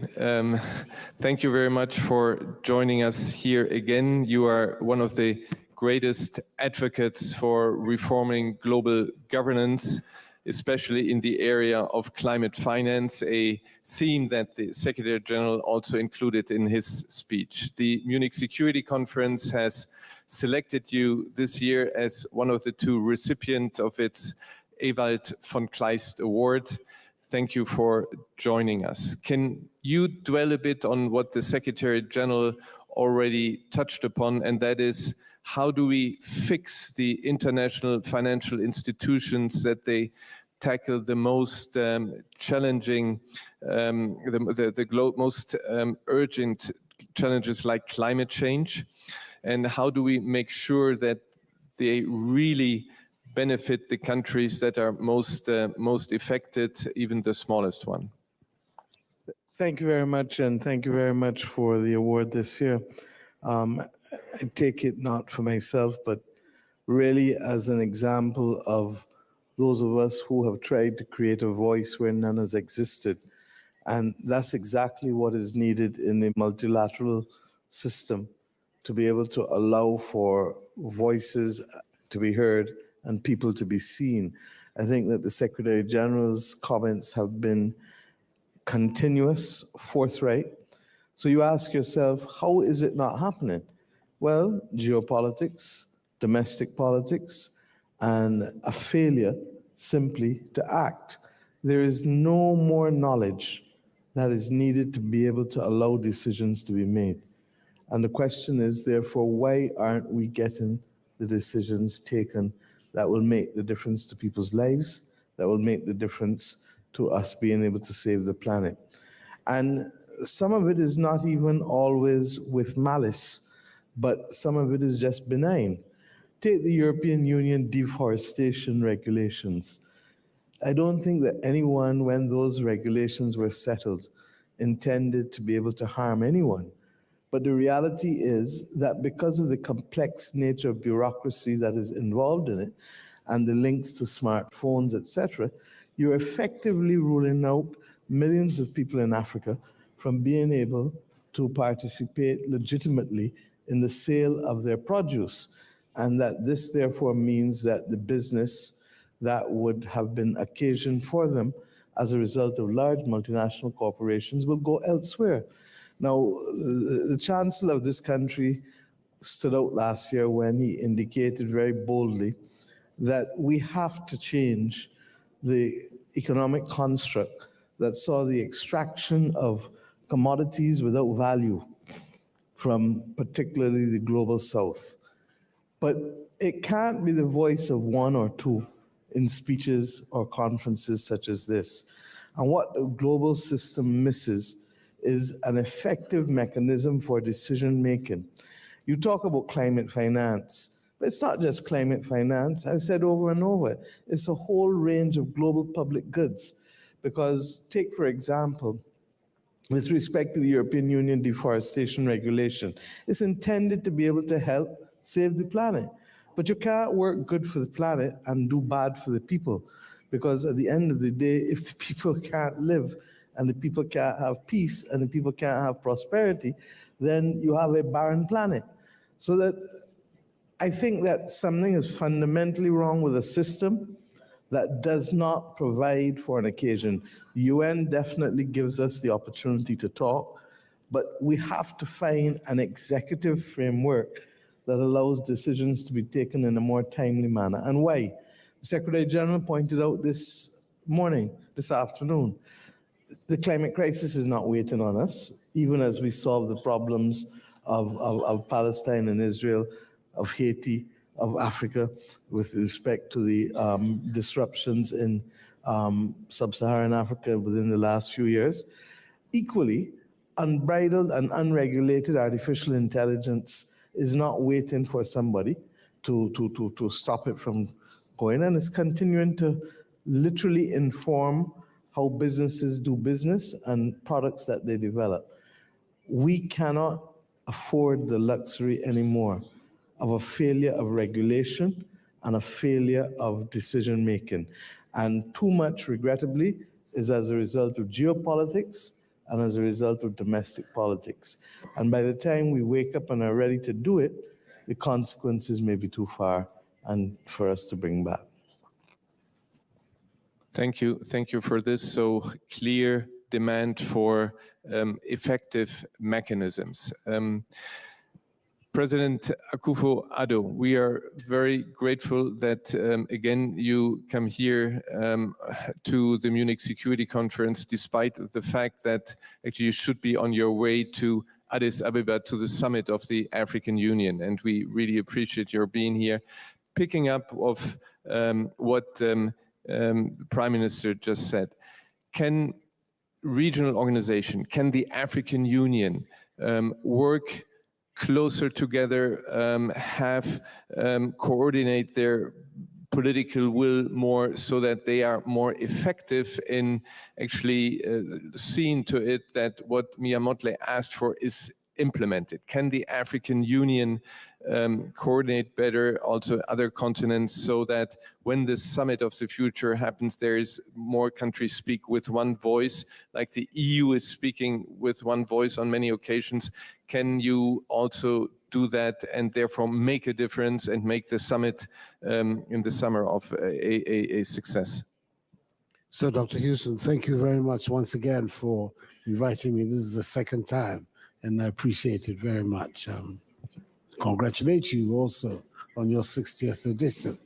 thank you very much for joining us here again. You are one of the greatest advocates for reforming global governance, especially in the area of climate finance, a theme that the Secretary General also included in his speech. The Munich Security Conference has selected you this year as one of the 2 recipients of its Ewald von Kleist Award. Thank you for joining us. Can you dwell a bit on what the Secretary General already touched upon, and that is, how do we fix the international financial institutions that they tackle the most challenging, most urgent challenges like climate change? And how do we make sure that they really benefit the countries that are most affected, even the smallest one? Thank you very much, and thank you very much for the award this year. I take it not for myself, but really as an example of those of us who have tried to create a voice where none has existed. And that's exactly what is needed in the multilateral system, to be able to allow for voices to be heard and people to be seen. I think that the Secretary General's comments have been continuous, forthright. So you ask yourself, how is it not happening? Well, geopolitics, domestic politics, and a failure simply to act. There is no more knowledge that is needed to be able to allow decisions to be made. And the question is, therefore, why aren't we getting the decisions taken that will make the difference to people's lives, that will make the difference to us being able to save the planet? And some of it is not even always with malice, but some of it is just benign. Take the European Union deforestation regulations. I don't think that anyone, when those regulations were settled, intended to be able to harm anyone. But the reality is that because of the complex nature of bureaucracy that is involved in it, and the links to smartphones, etc., you're effectively ruling out millions of people in Africa from being able to participate legitimately in the sale of their produce. And that this therefore means that the business that would have been occasioned for them as a result of large multinational corporations will go elsewhere. Now, the Chancellor of this country stood out last year when he indicated very boldly that we have to change the economic construct that saw the extraction of commodities without value from particularly the global south. But it can't be the voice of one or two in speeches or conferences such as this. And what the global system misses is an effective mechanism for decision making. You talk about climate finance, but it's not just climate finance. I've said over and over, it's a whole range of global public goods. Because take, for example, with respect to the European Union deforestation regulation, it's intended to be able to help save the planet. But you can't work good for the planet and do bad for the people. Because at the end of the day, if the people can't live, and the people can't have peace, and the people can't have prosperity, then you have a barren planet. So that I think that something is fundamentally wrong with a system that does not provide for an occasion. The UN definitely gives us the opportunity to talk, but we have to find an executive framework that allows decisions to be taken in a more timely manner. And why? The Secretary General pointed out this afternoon, the climate crisis is not waiting on us, even as we solve the problems of Palestine and Israel, of Haiti, of Africa, with respect to the disruptions in sub-Saharan Africa within the last few years. Equally, unbridled and unregulated artificial intelligence is not waiting for somebody to stop it from going, and it's continuing to literally inform how businesses do business and products that they develop. We cannot afford the luxury anymore of a failure of regulation and a failure of decision making. And too much, regrettably, is as a result of geopolitics, and as a result of domestic politics. And by the time we wake up and are ready to do it, the consequences may be too far and for us to bring back. Thank you for this so clear demand for effective mechanisms. President Akufo-Addo, we are very grateful that again you come here to the Munich Security Conference, despite the fact that actually you should be on your way to Addis Ababa to the summit of the African Union, and we really appreciate your being here. Picking up of what the Prime Minister just said, can regional organization, can the African Union work closer together, coordinate their political will more so that they are more effective in actually seeing to it that what Mia Mottley asked for is implemented? Can the African Union coordinate better also other continents so that when the summit of the future happens, there is more countries speak with one voice, like the EU is speaking with one voice on many occasions? Can you also do that and therefore make a difference and make the summit in the summer of a success? So, Dr. Houston, thank you very much once again for inviting me. This is the second time, and I appreciate it very much. Congratulate you also on your 60th edition.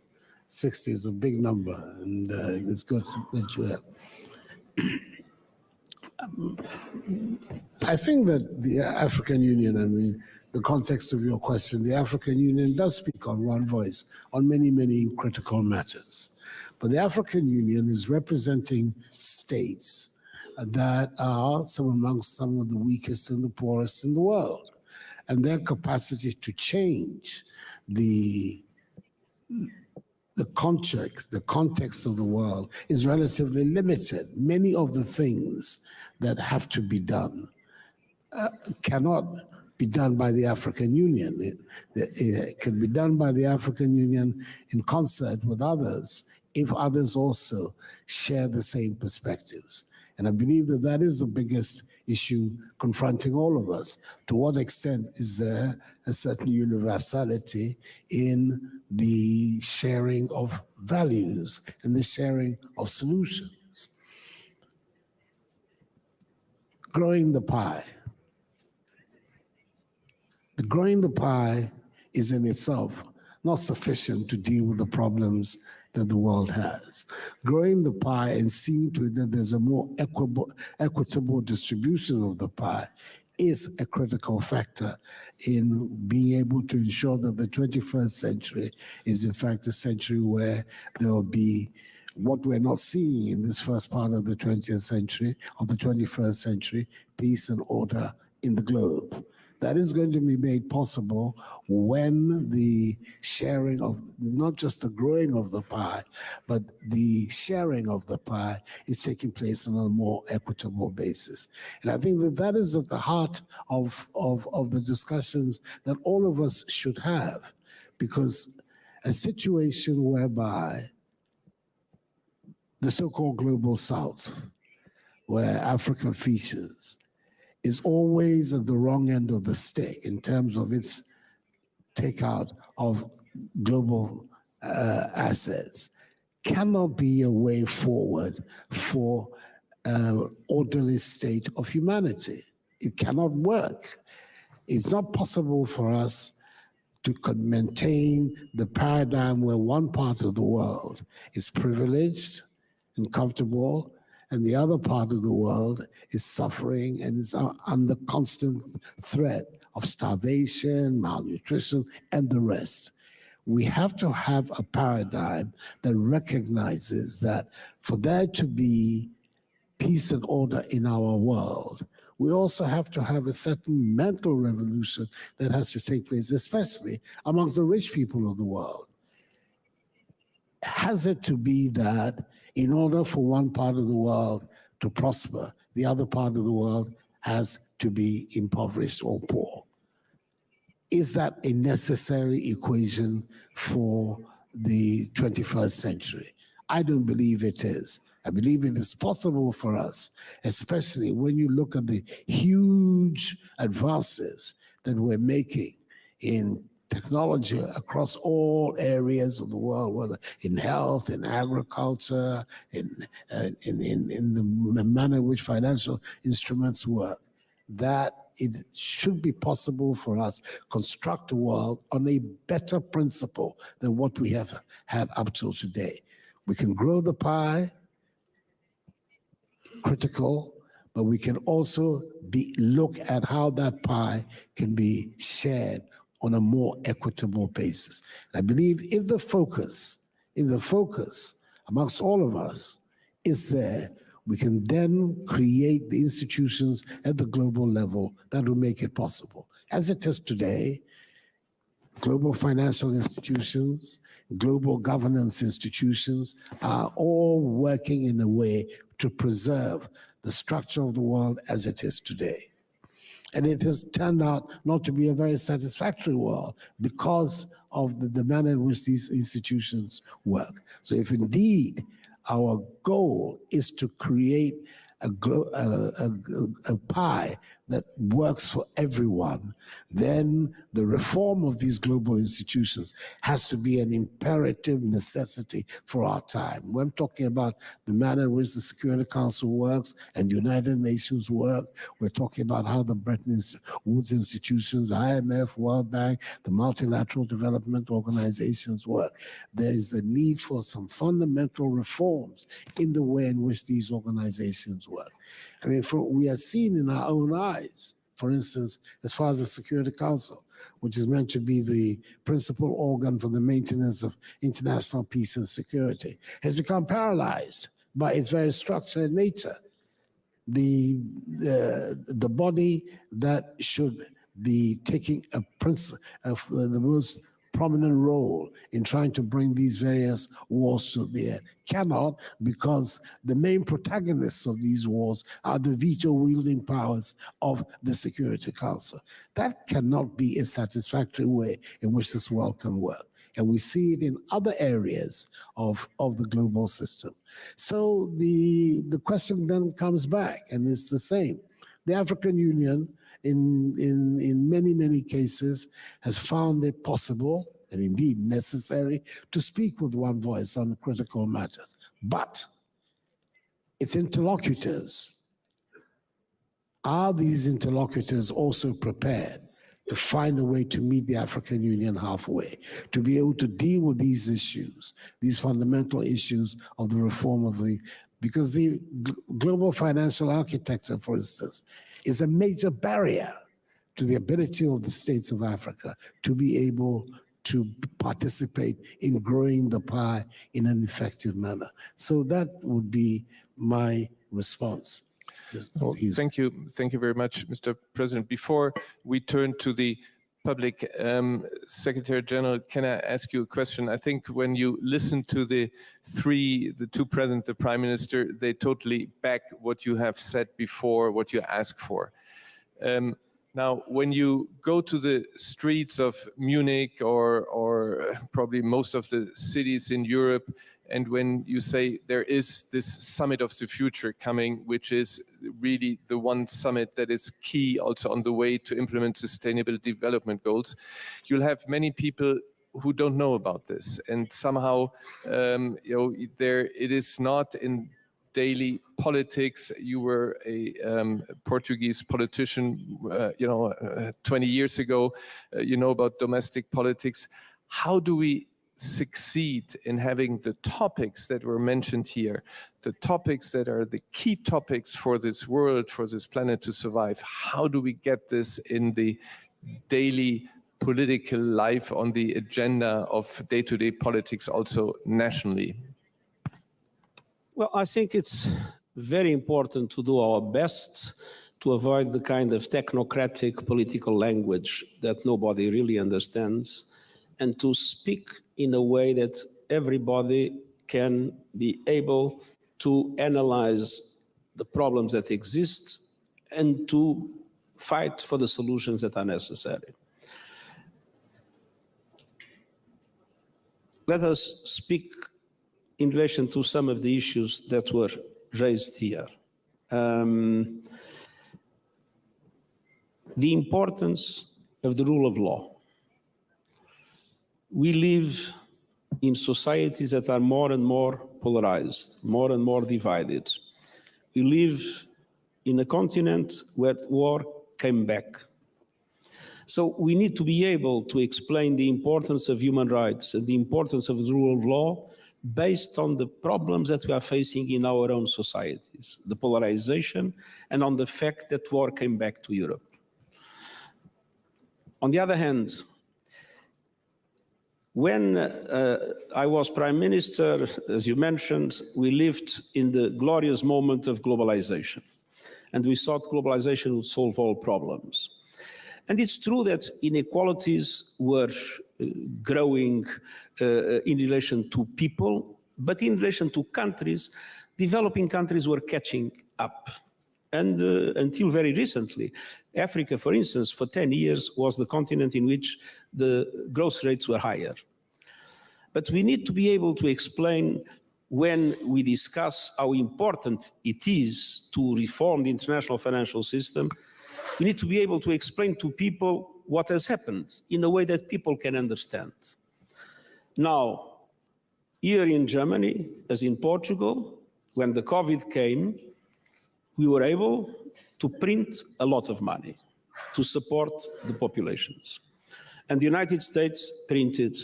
60 is a big number, and it's good that you have. I think that the African Union, I mean, the context of your question, the African Union does speak on one voice on many, many critical matters. But the African Union is representing states that are amongst some of the weakest and the poorest in the world. And their capacity to change the context of the world is relatively limited. Many of the things that have to be done cannot be done by the African Union. It can be done by the African Union in concert with others if others also share the same perspectives. And I believe that that is the biggest issue confronting all of us. To what extent is there a certain universality in the sharing of values and the sharing of solutions? Growing the pie. The growing the pie is in itself not sufficient to deal with the problems that the world has. Growing the pie and seeing to it that there's a more equitable distribution of the pie is a critical factor in being able to ensure that the 21st century is in fact a century where there will be what we're not seeing in this first part of the 20th century, of the 21st century, peace and order in the globe. That is going to be made possible when the sharing of, not just the growing of the pie, but the sharing of the pie is taking place on a more equitable basis. And I think that that is at the heart of the discussions that all of us should have, because a situation whereby the so-called global South, where Africa features, is always at the wrong end of the stick in terms of its takeout of global assets, cannot be a way forward for an orderly state of humanity. It cannot work. It's not possible for us to maintain the paradigm where one part of the world is privileged and comfortable, and the other part of the world is suffering and is under constant threat of starvation, malnutrition, and the rest. We have to have a paradigm that recognizes that for there to be peace and order in our world, we also have to have a certain mental revolution that has to take place, especially amongst the rich people of the world. Has it to be that in order for one part of the world to prosper, the other part of the world has to be impoverished or poor? Is that a necessary equation for the 21st century? I don't believe it is. I believe it is possible for us, especially when you look at the huge advances that we're making in technology across all areas of the world, whether in health, in agriculture, in the manner in which financial instruments work, that it should be possible for us to construct a world on a better principle than what we have had up till today. We can grow the pie, critical, but we can also look at how that pie can be shared on a more equitable basis. And I believe if the focus amongst all of us is there, we can then create the institutions at the global level that will make it possible. As it is today, global financial institutions, global governance institutions are all working in a way to preserve the structure of the world as it is today. And it has turned out not to be a very satisfactory world because of the manner in which these institutions work. So if indeed our goal is to create a pie that works for everyone, then the reform of these global institutions has to be an imperative necessity for our time. When I'm talking about the manner in which the Security Council works and the United Nations work, we're talking about how the Bretton Woods institutions, IMF, World Bank, the multilateral development organizations work. There is the need for some fundamental reforms in the way in which these organizations work. I mean, we are seeing in our own eyes, for instance, as far as the Security Council, which is meant to be the principal organ for the maintenance of international peace and security, has become paralyzed by its very structure and nature. The body that should be taking the most prominent role in trying to bring these various wars to the end cannot, because the main protagonists of these wars are the veto-wielding powers of the Security Council. That cannot be a satisfactory way in which this world can work. And we see it in other areas of the global system. So the question then comes back, and it's the same. The African Union, in many, many cases, has found it possible and indeed necessary to speak with one voice on critical matters. But its interlocutors, are these interlocutors also prepared to find a way to meet the African Union halfway, to be able to deal with these issues, these fundamental issues of the reform of because the global financial architecture, for instance, is a major barrier to the ability of the states of Africa to be able to participate in growing the pie in an effective manner. So that would be my response. Well, thank you very much, Mr. President. Before we turn to the public, Secretary General, can I ask you a question? I think when you listen to the two presidents, the Prime Minister, they totally back what you have said before, what you asked for. Now, when you go to the streets of Munich or probably most of the cities in Europe, and when you say there is this summit of the future coming, which is really the one summit that is key also on the way to implement sustainable development goals, you'll have many people who don't know about this. And somehow, it is not in daily politics. You were a Portuguese politician, 20 years ago. You know about domestic politics. How do we succeed in having the topics that were mentioned here, the topics that are the key topics for this world, for this planet to survive? How do we get this in the daily political life, on the agenda of day-to-day politics, also nationally? Well, I think it's very important to do our best to avoid the kind of technocratic political language that nobody really understands, and to speak in a way that everybody can be able to analyze the problems that exist and to fight for the solutions that are necessary. Let us speak in relation to some of the issues that were raised here. The importance of the rule of law. We live in societies that are more and more polarized, more and more divided. We live in a continent where war came back. So we need to be able to explain the importance of human rights and the importance of the rule of law based on the problems that we are facing in our own societies, the polarization, and on the fact that war came back to Europe. On the other hand, when I was Prime Minister, as you mentioned, we lived in the glorious moment of globalization, and we thought globalization would solve all problems. And it's true that inequalities were growing in relation to people, but in relation to countries, developing countries were catching up. And until very recently, Africa, for instance, for 10 years was the continent in which the growth rates were higher. But we need to be able to explain, when we discuss how important it is to reform the international financial system, we need to be able to explain to people what has happened in a way that people can understand. Now, here in Germany, as in Portugal, when the COVID came, we were able to print a lot of money to support the populations. And the United States printed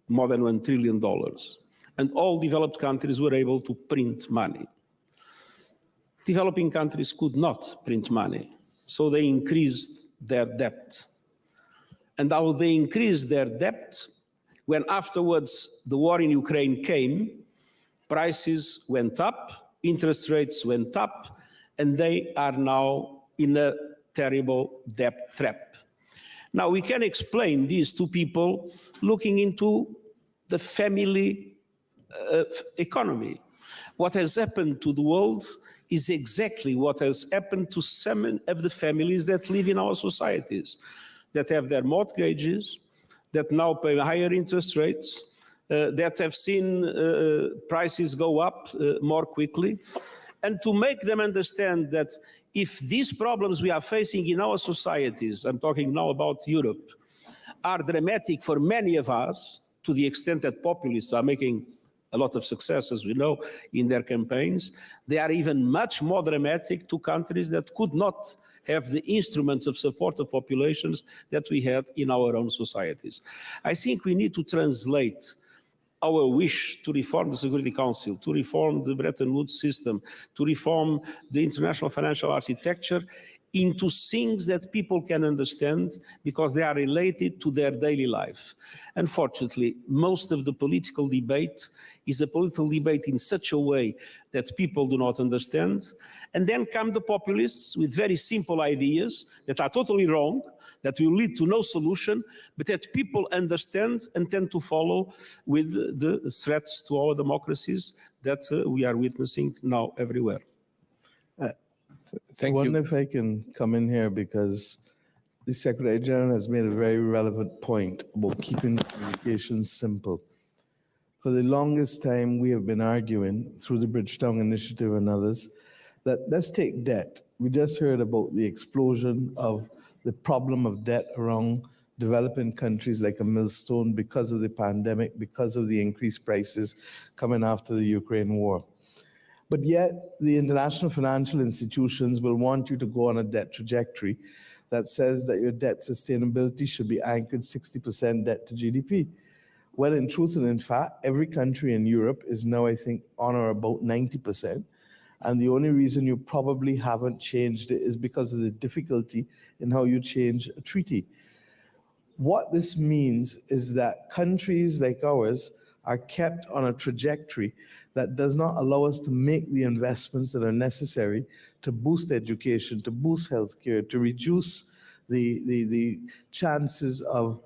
more than $1 trillion. And all developed countries were able to print money. Developing countries could not print money, so they increased their debt. And how they increased their debt, when afterwards the war in Ukraine came, prices went up, interest rates went up, and they are now in a terrible debt trap. Now, we can explain this to people looking into the family economy. What has happened to the world is exactly what has happened to some of the families that live in our societies, that have their mortgages, that now pay higher interest rates, that have seen prices go up more quickly. And to make them understand that if these problems we are facing in our societies, I'm talking now about Europe, are dramatic for many of us, to the extent that populists are making a lot of success, as we know, in their campaigns, they are even much more dramatic to countries that could not have the instruments of support of populations that we have in our own societies. I think we need to translate our wish to reform the Security Council, to reform the Bretton Woods system, to reform the international financial architecture into things that people can understand because they are related to their daily life. Unfortunately, most of the political debate is a political debate in such a way that people do not understand. And then come the populists with very simple ideas that are totally wrong, that will lead to no solution, but that people understand and tend to follow with the threats to our democracies that we are witnessing now everywhere. I wonder if I can come in here, because the Secretary General has made a very relevant point about keeping communications simple. For the longest time, we have been arguing through the Bridgetown Initiative and others that let's take debt. We just heard about the explosion of the problem of debt around developing countries like a millstone because of the pandemic, because of the increased prices coming after the Ukraine war. But yet, the international financial institutions will want you to go on a debt trajectory that says that your debt sustainability should be anchored 60% debt to GDP. Well, in truth and in fact, every country in Europe is now, I think, on or about 90%. And the only reason you probably haven't changed it is because of the difficulty in how you change a treaty. What this means is that countries like ours are kept on a trajectory that does not allow us to make the investments that are necessary to boost education, to boost healthcare, to reduce the chances of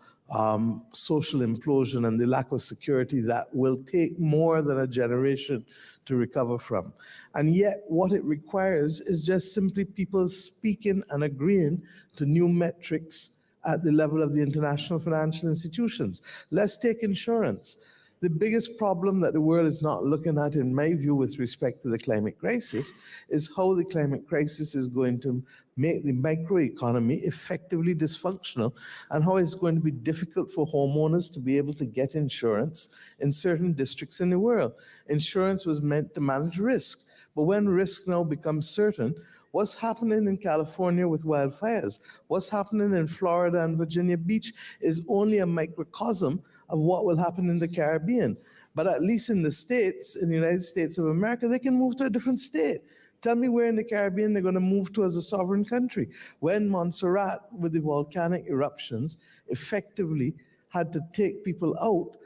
social implosion and the lack of security that will take more than a generation to recover from. And yet what it requires is just simply people speaking and agreeing to new metrics at the level of the international financial institutions. Let's take insurance. The biggest problem that the world is not looking at, in my view, with respect to the climate crisis, is how the climate crisis is going to make the microeconomy effectively dysfunctional, and how it's going to be difficult for homeowners to be able to get insurance in certain districts in the world. Insurance was meant to manage risk, but when risk now becomes certain, what's happening in California with wildfires, what's happening in Florida and Virginia Beach is only a microcosm of what will happen in the Caribbean. But at least in the States, in the United States of America, they can move to a different state. Tell me where in the Caribbean they're going to move to as a sovereign country. When Montserrat, with the volcanic eruptions, effectively had to take people out,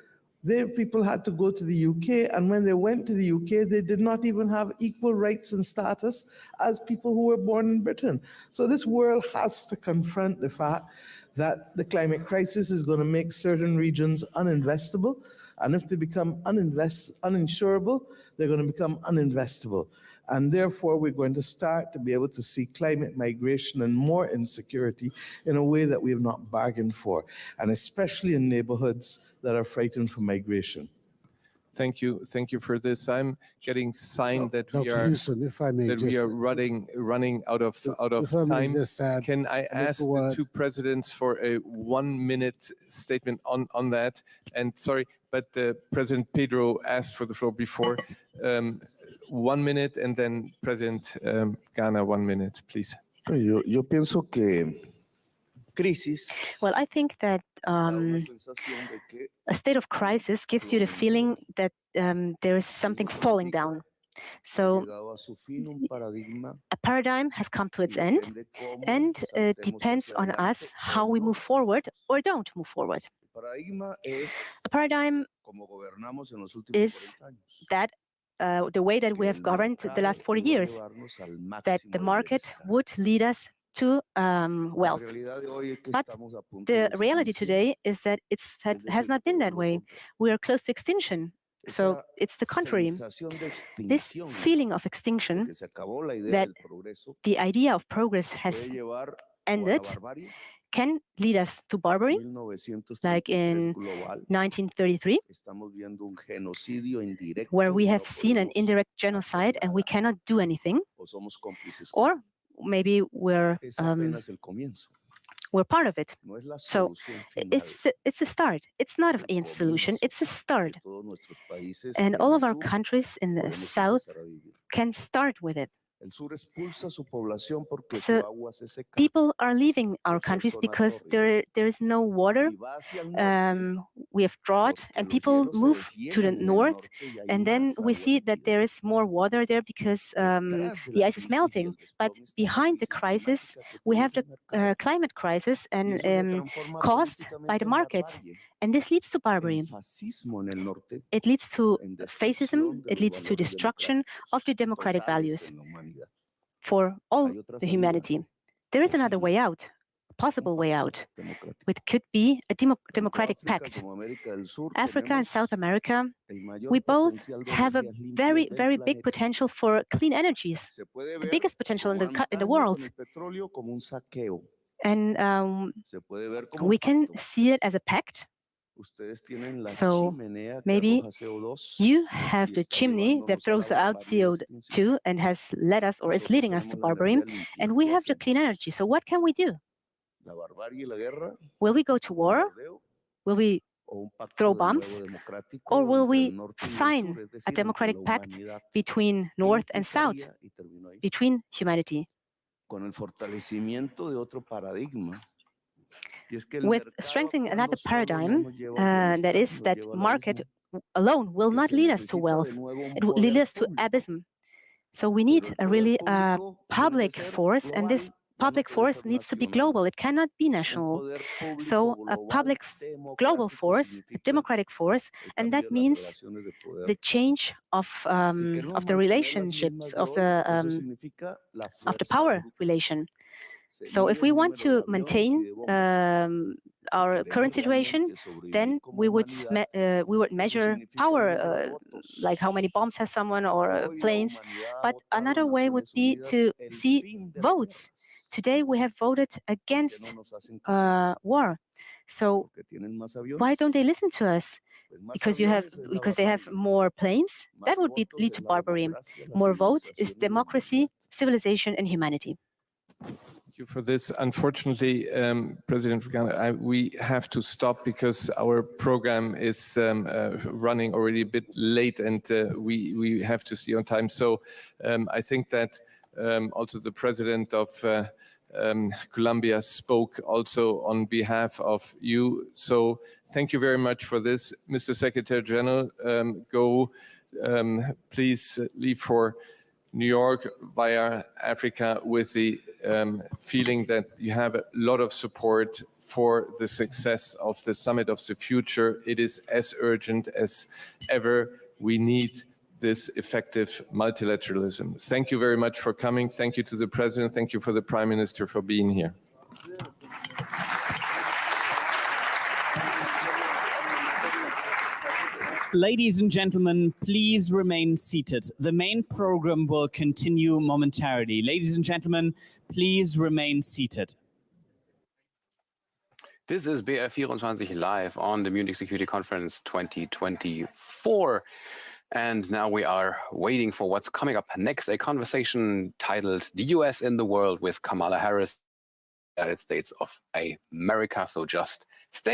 people had to go to the UK, and when they went to the UK, they did not even have equal rights and status as people who were born in Britain. So this world has to confront the fact that the climate crisis is going to make certain regions uninvestable, and if they become uninsurable, they're going to become uninvestable. And therefore, we're going to start to be able to see climate migration and more insecurity in a way that we have not bargained for, and especially in neighborhoods that are frightened for migration. Thank you for this. I'm getting sign that we Dr. are Houston, if I may running out of time. Can I ask the two presidents for a 1-minute statement on that? And sorry, but President Pedro asked for the floor before. 1 minute, and then President Ghana 1 minute, please. Yo pienso que crisis. Well, I think that a state of crisis gives you the feeling that there is something falling down. So a paradigm has come to its end, and it depends on us how we move forward or don't move forward. A paradigm is that the way that we have governed the last 40 years, that the market would lead us to wealth. But the reality today is that it has not been that way. We are close to extinction. So it's the contrary. This feeling of extinction, that the idea of progress has ended, can lead us to barbarity, like in 1933, where we have seen an indirect genocide and we cannot do anything, or maybe we're part of it. So it's a start. It's not a solution, it's a start. And all of our countries in the south can start with it. So people are leaving our countries because there is no water. We have drought, and people move to the north, and then we see that there is more water there because the ice is melting. But behind the crisis, we have the climate crisis, and caused by the market. And this leads to barbarity. It leads to fascism. It leads to destruction of the democratic values for all the humanity. There is another way out, a possible way out, which could be a democratic pact. Africa and South America, we both have a very, very big potential for clean energies, the biggest potential in the world. And we can see it as a pact. So maybe you have the chimney that throws out CO2 and has led us, or is leading us, to barbarity, and we have the clean energy. So what can we do? Will we go to war? Will we throw bombs? Or will we sign a democratic pact between North and South, between humanity? With strengthening another paradigm, that is that market alone will not lead us to wealth. It will lead us to abysm. So we need a really public force, and this public force needs to be global. It cannot be national. So a public global force, a democratic force, and that means the change of the relationships, of the power relation. So if we want to maintain our current situation, then we would measure power, like how many bombs has someone, or planes. But another way would be to see votes. Today we have voted against war. So why don't they listen to us? because they have more planes, that would lead to barbarism. More votes is democracy, civilization, and humanity. Thank you for this. Unfortunately, President Ghana, we have to stop because our program is running already a bit late, and we have to stay on time. So I think that also the President of Colombia spoke also on behalf of you. So thank you very much for this. Mr. Secretary General, please leave for New York via Africa with the feeling that you have a lot of support for the success of the Summit of the Future. It is as urgent as ever. We need this effective multilateralism. Thank you very much for coming. Thank you to the President. Thank you for the Prime Minister for being here. Ladies and gentlemen, please remain seated. The main program will continue momentarily. Ladies and gentlemen, please remain seated. This is BR24 live on the Munich Security Conference 2024. And now we are waiting for what's coming up next, a conversation titled The US in the World with Kamala Harris, United States of America. So just stay